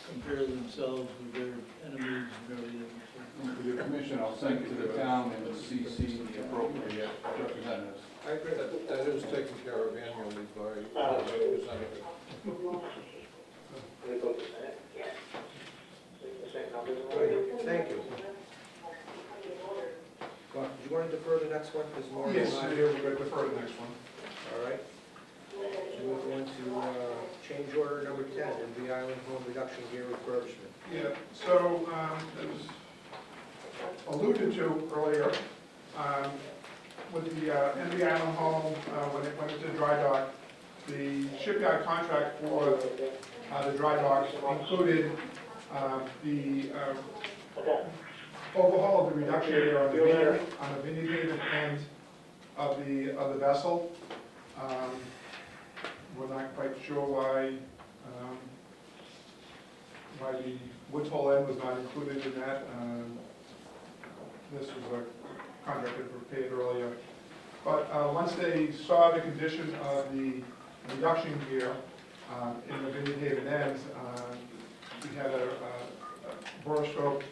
compare themselves with their enemies and everything. With your permission, I'll send it to the town and CC the appropriate representatives. I agree. That is taken care of annually by the representative. Great, thank you. Well, do you want to defer the next one? There's more. Yes, we're going to defer the next one. All right. So we're going to change order number 10, MV Island Home Reduction Gear Refurbishment. Yeah, so it was alluded to earlier, with the MV Island Home, when it went into dry dock, the shipyard contract for the dry dock included the overhaul of the reduction gear on the vineyard haven end of the vessel. We're not quite sure why the Woods Hole end was not included in that. This was a contract that was paid earlier. But once they saw the condition of the reduction gear in the vineyard haven ends, we had a borescope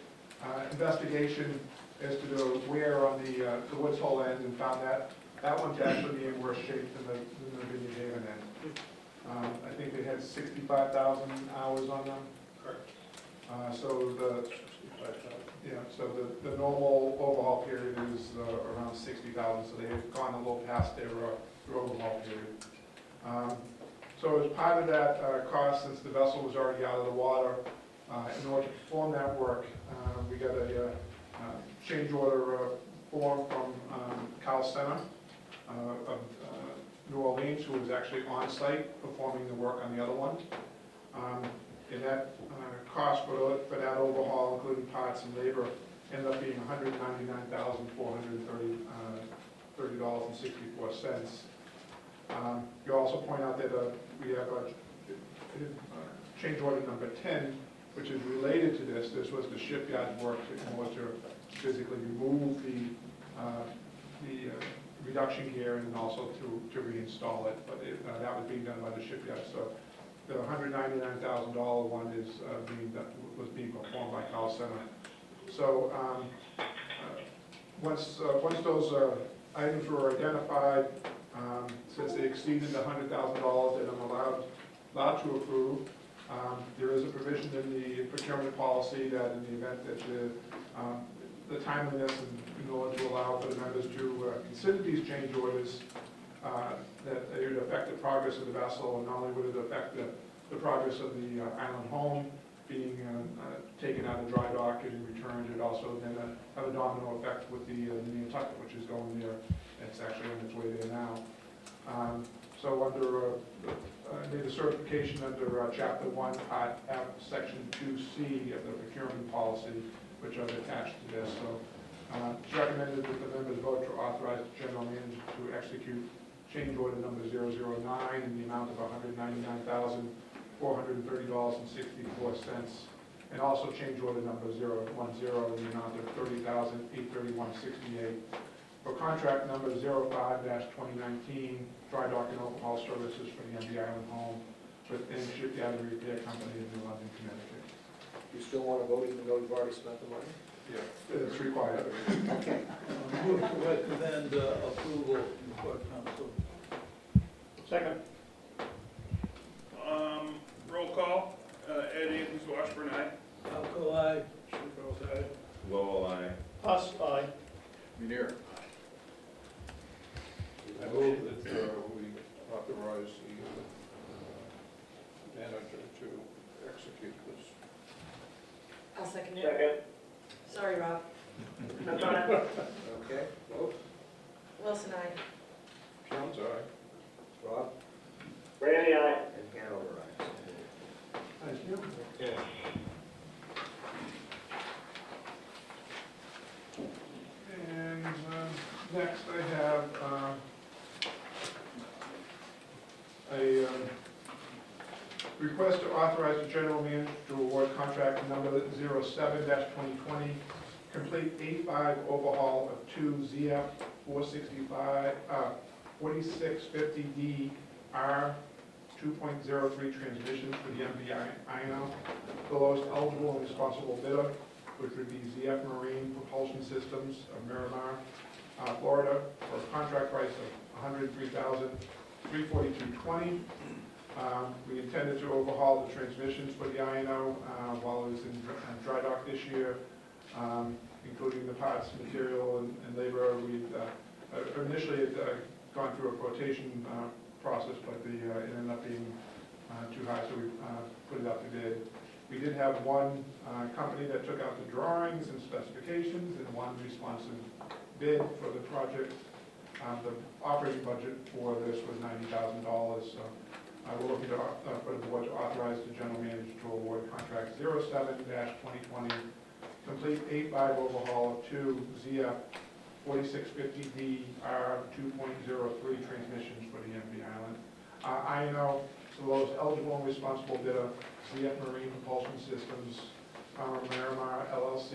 investigation as to the wear on the Woods Hole end, and found that one to actually be in worse shape than the vineyard haven end. I think they had had 65,000 hours on them. Correct. So the normal overhaul period is around 60,000, so they have gone a little past their overhaul period. So as part of that cost, since the vessel was already out of the water, in order to perform that work, we got a change order form from Cal Center of New Orleans, who was actually on site performing the work on the other one. And that cost for that overhaul, including parts and labor, ended up being $199,430.64. You also point out that we have change order number 10, which is related to this. This was the shipyard's work in order to physically remove the reduction gear and also to reinstall it. But that was being done by the shipyard. So the $199,000 one was being performed by Cal Center. So once those items were identified, since they exceeded the $100,000 that I'm allowed to approve, there is a provision in the procurement policy that in the event that the timeliness in order to allow for the members to consider these change orders, that it would affect the progress of the vessel, and not only would it affect the progress of the island home being taken out of dry dock and returned, it also then have a domino effect with the Nantucket, which is going there. It's actually on its way there now. So under made a certification under Chapter 1, Part F, Section 2C of the procurement policy, which I've attached to this. So it's recommended that the members vote to authorize the general manager to execute change order number 009 in the amount of $199,430.64, and also change order number 010 in the amount of $30,831.68 for contract number 05-2019, dry dock and overhaul services for the MB Island home with Shipyard and Repair Company in New London, Connecticut. You still want to vote even though you've already spent the money? Yeah. It's required. Okay. Move to recommend approval before council. Second. Roll call, Ed Andrews, Washburn, aye. Falco, aye. Shufeldt, aye. Lowell, aye. Us, aye. Munir? I move that we authorize the manager to execute this. I'll second it. Second. Sorry, Rob. Okay, vote. Wilson, aye. Jones, aye. Rob? Randy, aye. And Hanover, aye. Thank you. Okay. And next I have a request to authorize the general manager to award contract number 07-2020, complete A5 overhaul of two ZF 4650D R 2.03 transmissions for the MV INO. The lowest eligible and responsible bidder, which would be ZF Marine Propulsion Systems of Miramar, Florida, for a contract price of $103,342.20. We intended to overhaul the transmissions for the INO while it was in dry dock this year, including the parts, material, and labor. We initially had gone through a quotation process, but it ended up being too high, so we put it out to bid. We did have one company that took out the drawings and specifications, and one responsive bid for the project. The operating budget for this was $90,000, so we're looking for the board to authorize the general manager to award contract 07-2020, complete A5 overhaul of two ZF 4650D R 2.03 transmissions for the MV Island. INO is the lowest eligible and responsible bidder, ZF Marine Propulsion Systems, Miramar LLC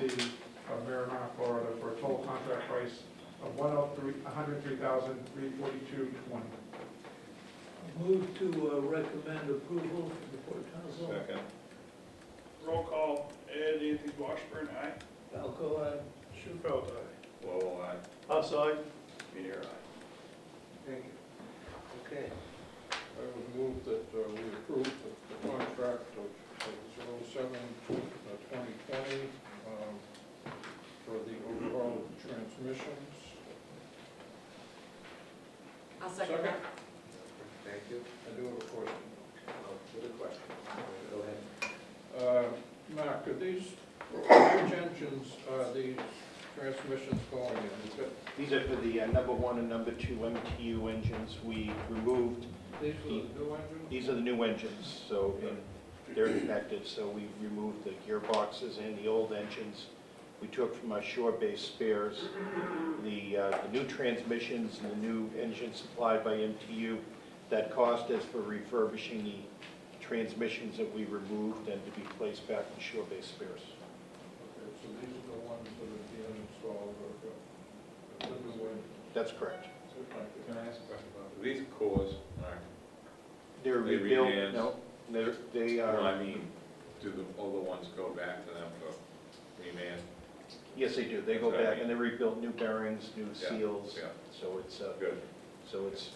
of Miramar, Florida, for a total contract price of $103,342.20. Move to recommend approval before council. Second. Roll call, Ed Andrews, Washburn, aye. Falco, aye. Shufeldt, aye. Lowell, aye. Us, aye. Munir, aye. Thank you. Okay. I would move that we approve the second that. Thank you. I do have a question. With a question. Go ahead. Mark, are these, which engines are these transmissions going in? Is it- These are for the number 1 and number 2 MTU engines. We removed, These are the new engines? these are the new engines, so they're ineffective, so we removed the gearboxes and the old engines. We took from our shore-based spares the new transmissions and the new engines supplied by MTU. That cost us for refurbishing the transmissions that we removed and to be placed back in shore-based spares. Okay, so these are the ones that are being installed, or the new engines? That's correct. Can I ask a question about, are these cores, Mark? They're They rebuilt, revans? no, they No, are, I mean, do the older ones go back to them for reman? yes, they do. They go Okay. back and they rebuilt new bearings, new Yeah, seals. yeah. So it's, Good,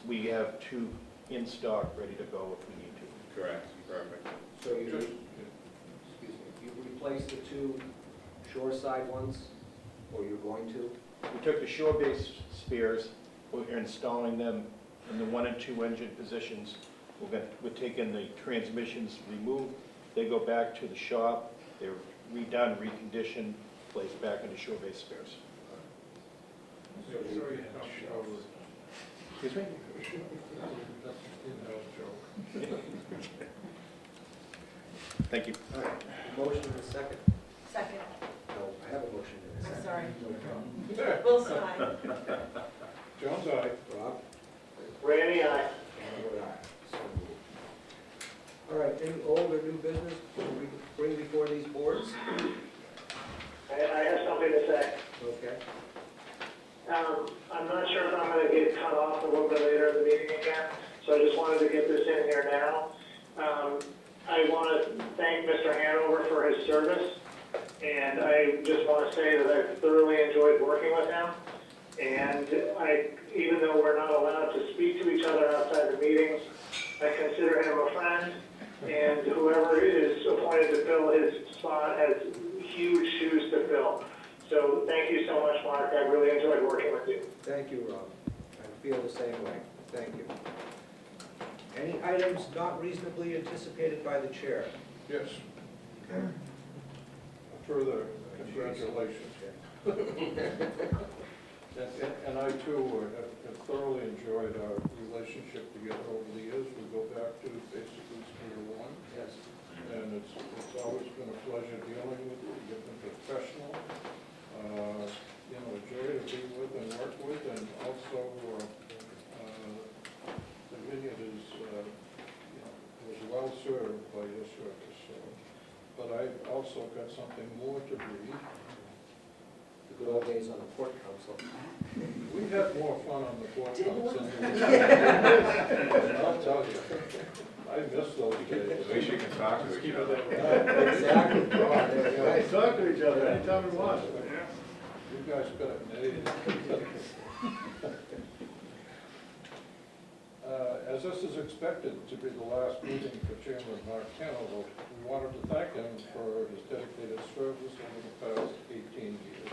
we have 2 in stock, ready to go if we need to. correct, perfect. So you, excuse me, you replaced the 2 shoreside ones, or you're going to? We took the shore-based spares, we're installing them in the 1 and 2 engine positions. We're taking the transmissions removed, they go back to the shop, they're redone, reconditioned, placed back into shore-based spares. Sorry, in-house Excuse me? joke. Thank you. All right, motion and a second? Second. No, I have a motion and a I'm second. sorry. Wilson, aye. Jones, aye. Rob? Randy, aye. And I vote aye. So moved. All right, any old or new business we bring before these boards? I have something to say. Okay. I'm not sure if I'm gonna get cut off a little bit later in the meeting again, so I just wanted to get this in here now. I want to thank Mr. Hanover for his service, and I just want to say that I thoroughly enjoyed working with him. And even though we're not allowed to speak to each other outside the meetings, I consider him a friend, and whoever is appointed to fill his spot has huge shoes to fill. So thank you so much, Mark. I really enjoyed working with you. Thank you, Rob. I feel the same way. Thank you. Any items not reasonably anticipated by the chair? Yes. Further, congratulations. And I too have thoroughly enjoyed our relationship together over the years. We go back to basically square one. Yes. And it's always been a pleasure dealing with you. You've been professional, a joy to be with and work with, and also the vineyard is, was well served by your service. So. But I've also got something more to read. The good old days on the Port Council. We had more fun on the Port Didn't we? Council. I'll tell you, I miss those days. At least you can talk to each other. Exactly. Oh, there we go. Nice talking to each other anytime we want. You guys got it made. As this is expected to be the last meeting for Chairman Mark Hanover, we wanted to thank him for his dedicated service over the past 18 years.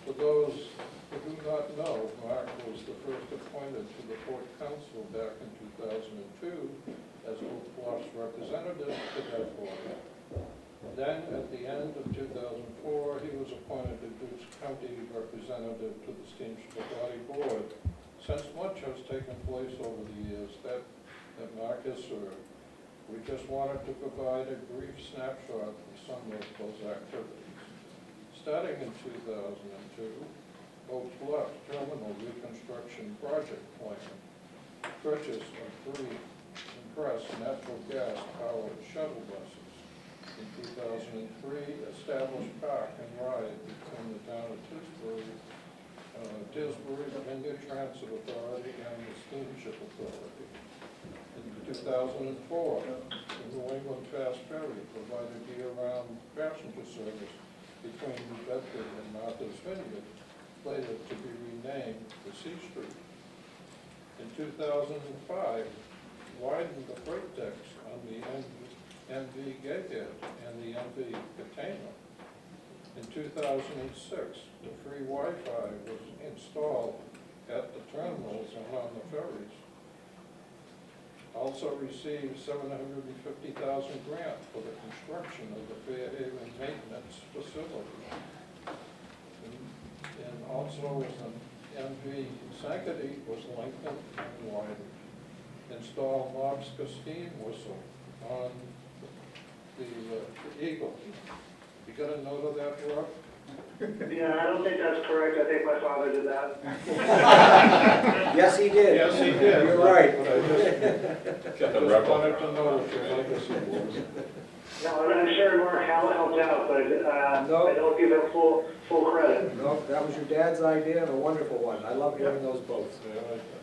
For those who do not know, Mark was the first appointed to the Port Council back in 2002 as Oak Bluff's representative to that board. Then, at the end of 2004, he was appointed to Dukes County representative to the Steamship Body Board. Since much has taken place over the years that Mark has served, we just wanted to provide a brief snapshot of some of those activities. Starting in 2002, Oak Bluff Terminal Reconstruction Project Plan, purchase of 3 compressed natural gas-powered shuttle buses. In 2003, established park and ride between the town of Tisbury, Vineyard Transit Authority, and the Steamship Authority. In 2004, the New England Fast Ferry provided year-round passenger service between New Bedford and Martha's Vineyard, later to be renamed the C Street. In 2005, widened the freight decks on the MV Gatehead and the MV Container. In 2006, the free Wi-Fi was installed at the terminals and on the ferries. Also received $750,000 grant for the construction of the Fairhaven Maintenance Facility. And also an MV Sanctity was lengthened and widened. Install lobster steam whistle on the Eagle. You got a note of that, Rob? Yeah, I don't think that's correct. I think my father did that. Yes, he did. Yes, he did. You're right. But I just wanted to know what your legacy was. No, I'm sure Mark helped out, but I don't give him full credit. No, that was your dad's idea and a wonderful one. I love hearing those both.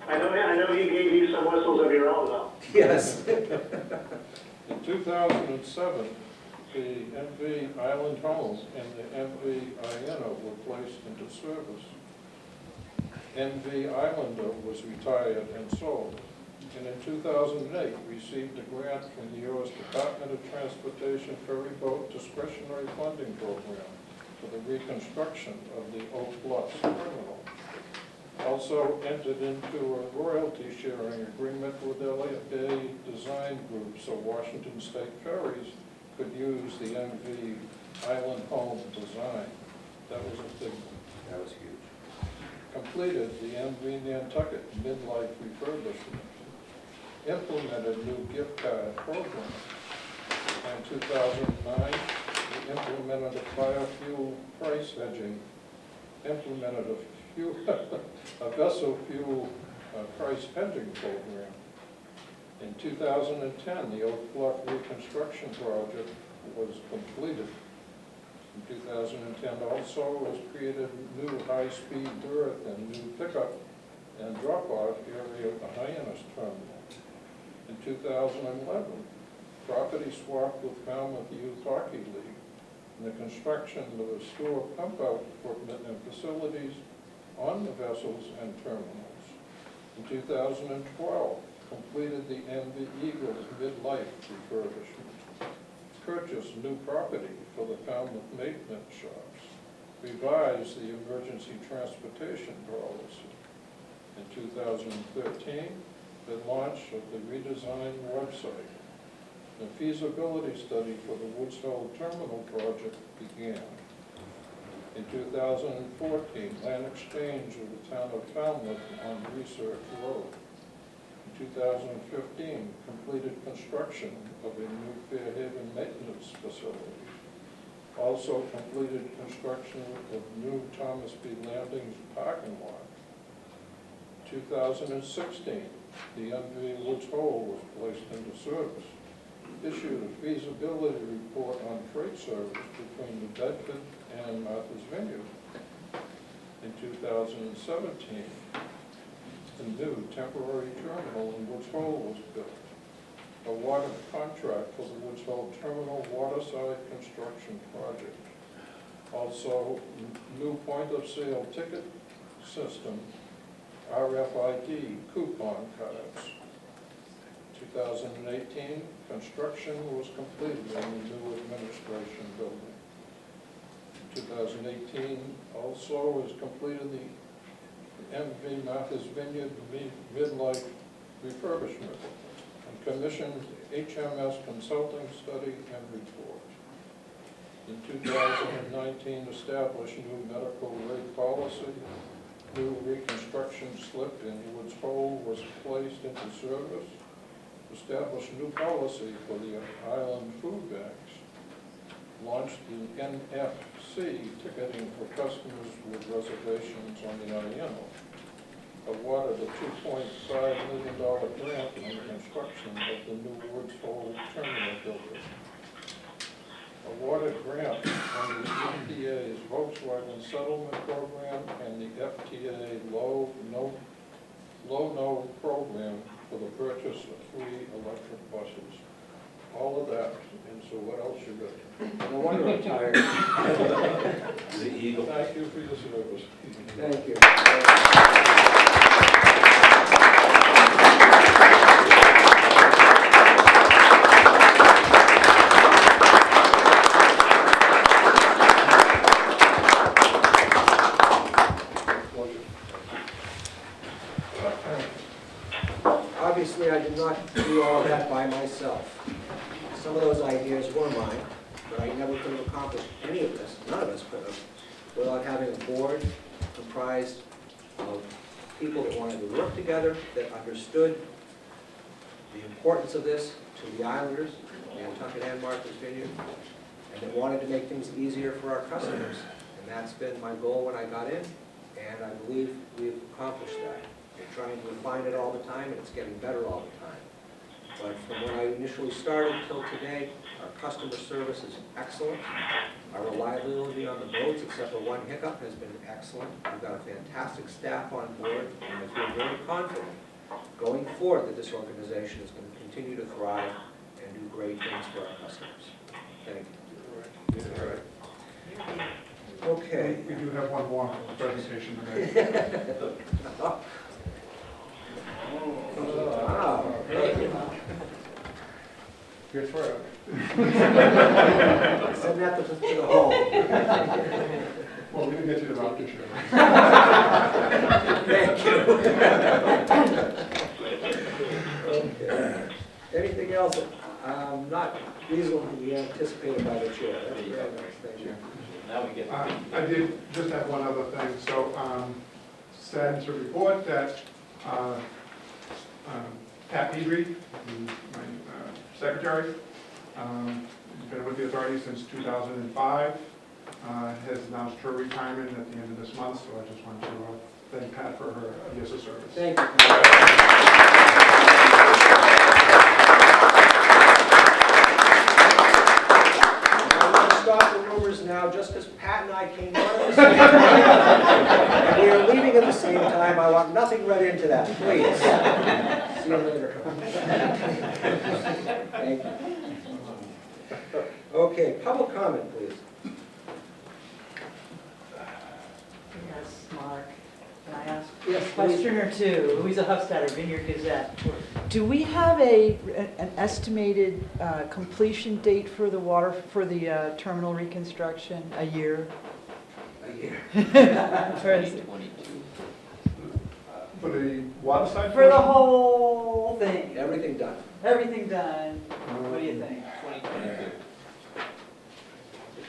I know he gave you some whistles of your own, though. Yes. In 2007, the MV Island Home and the MV Iona were placed into service. MV Islander was retired and sold, and in 2008 received a grant from the U.S. Department of Transportation Ferry Boat Discretionary Funding Program for the reconstruction of the Oak Bluffs terminal. Also entered into a royalty sharing agreement with LA Design Group so Washington State Ferries could use the MV Island Home design. That was a big one. That was huge. Completed the MV Nantucket midlife refurbishment. Implemented new gift card program. In 2009, we implemented a biofuel price hedging. Implemented a vessel fuel price hedging program. In 2010, the Oak Bluff reconstruction project was completed. In 2010 also was created new high-speed berth and new pickup and drop-off area at the Hyannis terminal. In 2011, property swap with Falmouth Youth Hockey League and the construction of the store pump-out equipment and facilities on the vessels and terminals. In 2012, completed the MV Eagles midlife refurbishment, purchased new property for the Falmouth maintenance shops, revised the emergency transportation policy. In 2013, the launch of the redesigned website. The feasibility study for the Woods Hole Terminal project began. In 2014, land exchange of the town of Falmouth on Research Road. In 2015, completed construction of a new Fairhaven maintenance facility. Also completed construction of new Thomas B. Landing's parking lot. 2016, the MV Woods Hole was placed into service. Issued a feasibility report on freight service between New Bedford and Martha's Vineyard. In 2017, a new temporary terminal in Woods Hole was built. Awarded a contract for the Woods Hole Terminal waterside construction project. Also, new point-of-sale ticket system, RFID coupon cards. 2018, construction was completed on the new administration building. 2018 also was completed the MV Martha's Vineyard midlife refurbishment and commissioned HMS consulting study and report. In 2019, established new medical rate policy. New reconstruction slip in Woods Hole was placed into service. Established new policy for the island food banks. Launched the NFC ticketing for customers with reservations on the Iona. Awarded a $2.5 million grant on the construction of the new Woods Hole terminal building. Awarded grant on the EPA's Volkswagen settlement program and the FTA low-no program for the purchase of 3 electric buses. All of that, and so what else you got? No wonder I'm tired. The Eagle. Thank you for your service. Thank you. not do all that by myself. Some of those ideas were mine, but I never could have accomplished any of this, none of us could have, without having a board comprised of people that wanted to work together, that understood the importance of this to the Islanders, Nantucket and Martha's Vineyard, and that wanted to make things easier for our customers. And that's been my goal when I got in, and I believe we've accomplished that. We're trying to refine it all the time, and it's getting better all the time. But from when I initially started till today, our customer service is excellent. Our reliability on the boats, except for one hiccup, has been excellent. We've got a fantastic staff on board, and I feel very confident going forward that this organization is going to continue to thrive and do great things for our customers. Thank you. All right. Okay. We do have one more presentation today. Wow. Good for it. Send that to the home. Well, we can get you the voucher. Thank you. Okay. Anything else not reasonably anticipated by the chair? That's very nice, thank you. Now we get. I did just have one other thing. So, sad to report that Pat Pedri, my secretary, has been with the authority since 2005, has announced her retirement at the end of this month, so I just want to thank Pat for her years of service. Thank you. Stop the rumors now, just because Pat and I came on at the same time, and we are leaving at the same time. I want nothing read into that, please. See you later. Thank you. Okay, public comment, please. Yes, Mark, can I ask Yes, a question or two? Louisa Hofstadter, Vineyard Gazette. Do we have an estimated completion date for the terminal reconstruction? A year? A year. For the water side? For the whole thing? Everything done. Everything done. What do you think?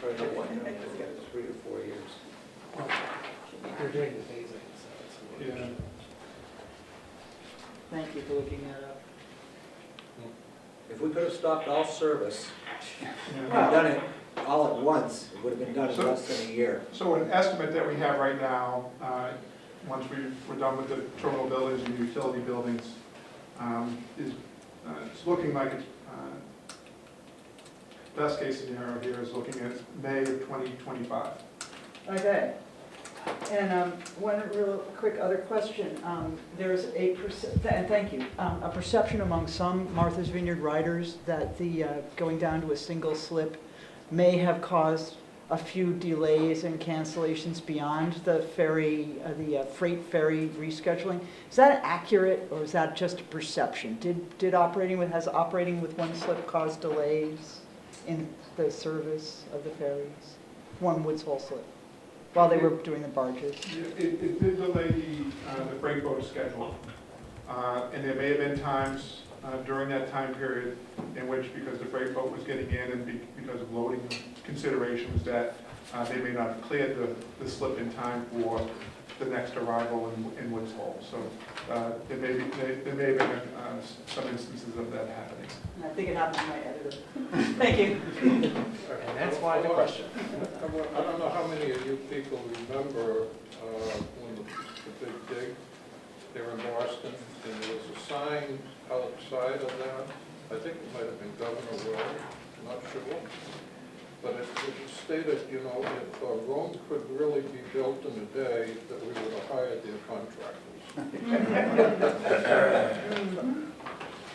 2022. It's 3 or 4 years. We're doing the phasing, so it's. Yeah. Thank you for looking that up. If we could have stopped all service and Yeah. done it all at once, it would have been done in So- less than a year. So an estimate that we have right now, once we're done with the terminal buildings and utility buildings, is it's looking like it's, best case scenario here is looking at May of 2025. Okay. And one real quick other question. There's and thank you, a perception among some Martha's Vineyard riders that the going down to a single slip may have caused a few delays and cancellations beyond the ferry, the freight ferry rescheduling. Is that accurate, or is that just a perception? Has operating with one slip caused delays in the service of the ferries? One Woods Hole slip, while they were doing the barges? It did delay the freight boat schedule. And there may have been times during that time period in which, because the freight boat was getting in and because of loading considerations, that they may not have cleared the slip in time for the next arrival in Woods Hole. So there may have been some instances of that happening. I think it happened to my editor. Thank you. And that's why the question. I don't know how many of you people remember when the big dig there in Boston, and there was a sign outside of that. I think it might have been Governor Will, not sure. But it stated, you know, if Rome could really be built in a day, that we would have hired their contractors.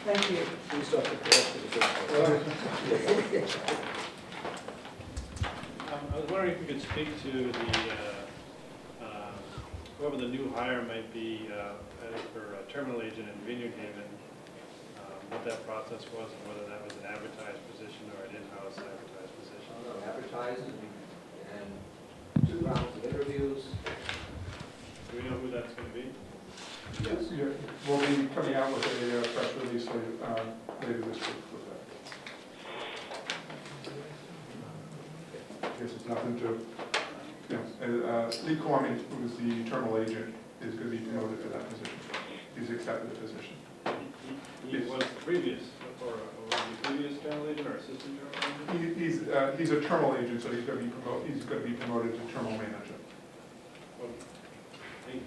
Thank you. Please don't compare us to the big boat. I was wondering if you could speak to the, whoever the new hire might be for a terminal agent in Vineyard Haven, what that process was and whether that was an advertised position or an in-house advertised position. Advertised and 2 rounds of interviews. Do we know who that's going to be? Yes. Yeah, we'll be coming out with a press release later this week with that. I guess it's nothing to, you know, Lee Corman, who's the terminal agent, is going to be promoted to that position. He's accepted the position. He was previous, or was he previous general agent or assistant general agent? He's a terminal agent, so he's going to be promoted to terminal manager. Okay. Thank you.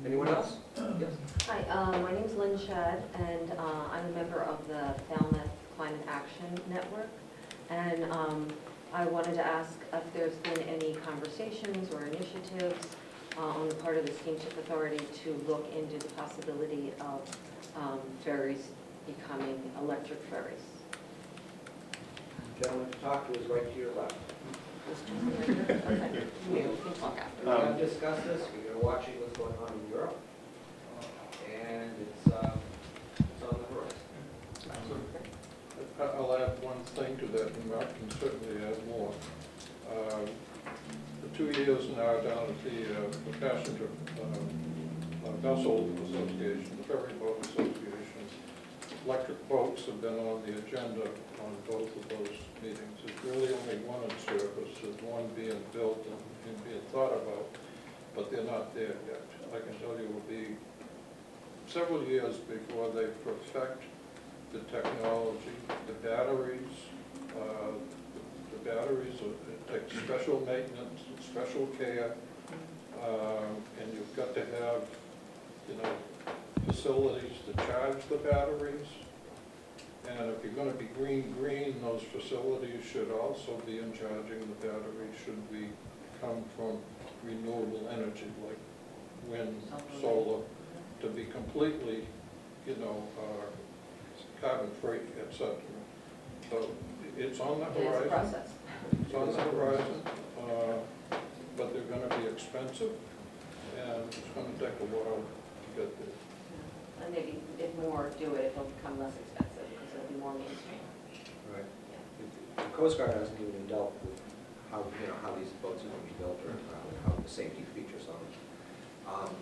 Anyone else? Yes. Hi, my name's Lynn Shad, and I'm a member of the Falmouth Climate Action Network. And I wanted to ask if there's been any conversations or initiatives on the part of the Steamship Authority to look into the possibility of ferries becoming electric ferries. Gentleman to talk to is right to your left. This gentleman right here? Okay. We can talk after. We have discussed this, we're watching what's going on in Europe, and it's on the horizon. I'll add one thing to that, and Mark can certainly add more. For 2 years now, down at the Passenger Vessel Association, the Ferry Boat Association, electric boats have been on the agenda on both of those meetings. There's really only one in service, there's one being built and being thought about, but they're not there yet. I can tell you it will be several years before they perfect the technology, the batteries. The batteries, it takes special maintenance, special care, and you've got to have, you know, facilities to charge the batteries. And if you're going to be green, those facilities should also be in charging the batteries, should be come from renewable energy like wind, solar, to be completely, you know, carbon-free, etc. So it's on the horizon. It's a process. It's on the horizon, but they're going to be expensive, and it's going to take a while to get there. And maybe if more do it, it'll become less expensive because it'll be more mainstream. Right. The Coast Guard hasn't even dealt with how, you know, how these boats are going to be built or how the safety features on them.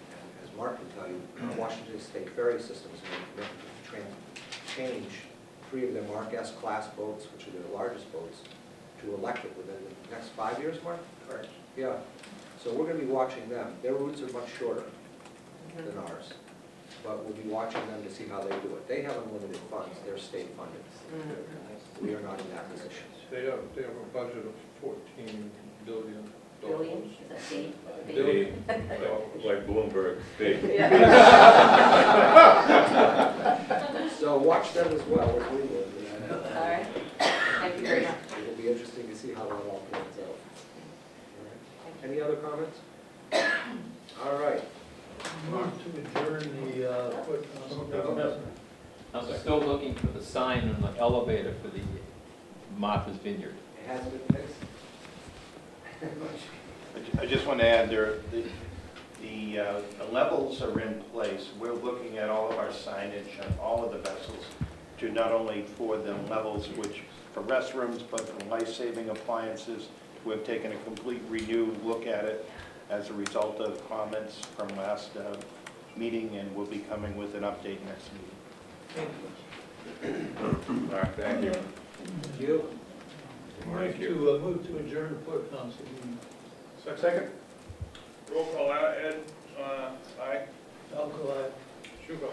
As Mark can tell you, Washington State ferry system is going to change 3 of their Mark S class boats, which are their largest boats, to electric within the next 5 years, Mark? Correct. Yeah. So we're going to be watching them. Their routes are much shorter than ours, but we'll be watching them to see how they do it. They have unlimited funds. They're state funded. We are not in that position. They have a budget of $14 billion. Billion, is that big? Billion. Like Bloomberg, big. So watch them as well. We're doing it. All right. Thank you very much. It will be interesting to see how that all pans out. All right. Any other comments? All right. Move to adjourn the, I'm still looking for the sign on the elevator for the Martha's Vineyard. It hasn't been fixed? I just want to add, the levels are in place. We're looking at all of our signage on all of the vessels to not only for the levels which for restrooms, but for life-saving appliances. We've taken a complete renewed look at it as a result of comments from last meeting, and we'll be coming with an update next meeting. All right, thank you. Thank you. move to adjourn the Port Council meeting. Second? Roll call out, Ed, aye. Alcoa, Shuba,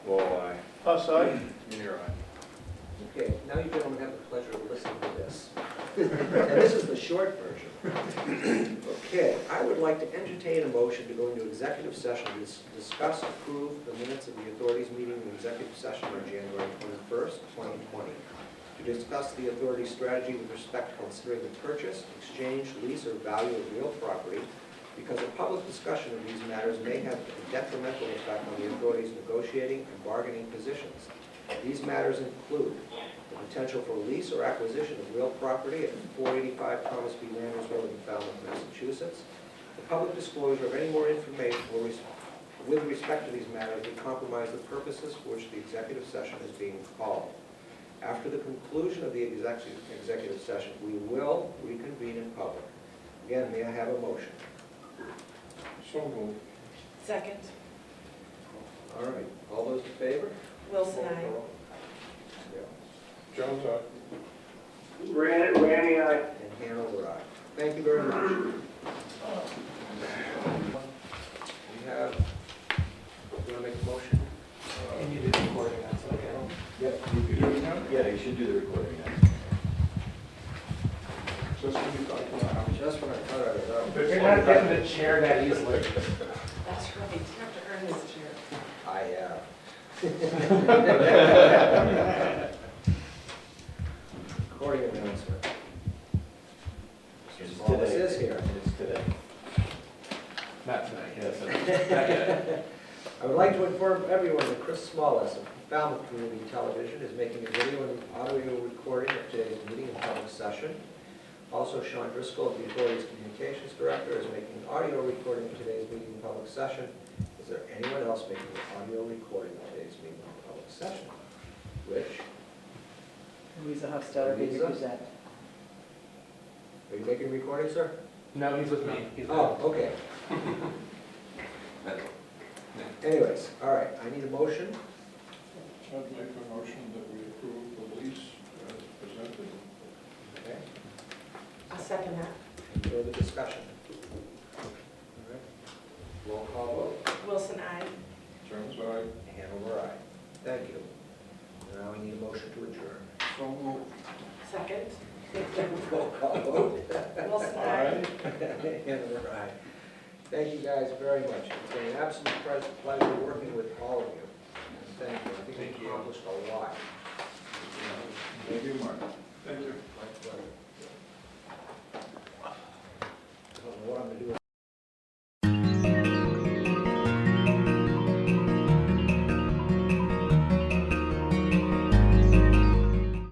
Well, aye. us, aye. You're aye. Okay, now you gentlemen have the pleasure of listening to this. And this is the short version. Okay, I would like to entertain a motion to go into executive session to discuss, approve the minutes of the authority's meeting in executive session on January 21st, 2020. To discuss the authority's strategy with respect to considering the purchase, exchange, lease, or value of real property, because a public discussion of these matters may have a detrimental effect on the authority's negotiating and bargaining positions. These matters include the potential for lease or acquisition of real property at 485 Thomas B. Landers Road in Falmouth, Massachusetts. The public disclosure of any more information with respect to these matters would compromise the purposes for which the executive session is being called. After the conclusion of the executive session, we will reconvene in public. Again, may I have a motion? So moved. Second, All right, all those in favor? Wilson, aye. Jones, aye. Randy, aye. And Hanover, aye. Thank you very much. We have, you want to make a motion? And you did the recording, that's okay. Yep. Yeah, you should do the recording now. Just when you thought, wow. Just when I thought I was out. But you're not getting the chair that easily. That's right, you have to earn this chair. I have. Recording announcement. It's Wallace today. is here. It's today. Not tonight. Yes, not yet. I would like to inform everyone that Chris Smalless of Falmouth Community Television is making a video and audio recording of today's meeting and public session. Also, Sean Driscoll, the Authority's Communications Director, is making an audio recording of today's meeting and public session. Is there anyone else making an audio recording of today's meeting and public session? Rich, Louisa Hofstadter, Video Louisa? Gazette. are you making a recording, sir? No, he's with me. He's with Oh, okay. Anyways, all right, I need a motion. I'd make a motion that we approve the lease as presented. Okay. I'll second that. Any further discussion? All right. Roll call vote. Wilson, aye. Jones, aye. Hanover, aye. Thank you. Now we need a motion to adjourn. So moved. Second, Roll call vote. Wilson, aye. Hanover, aye. Thank you guys very much. It's been an absolute pleasure working with all of you. Thank you. I think we accomplished a lot. Thank you, Mark. Thank you. My pleasure. I don't know what I'm gonna do.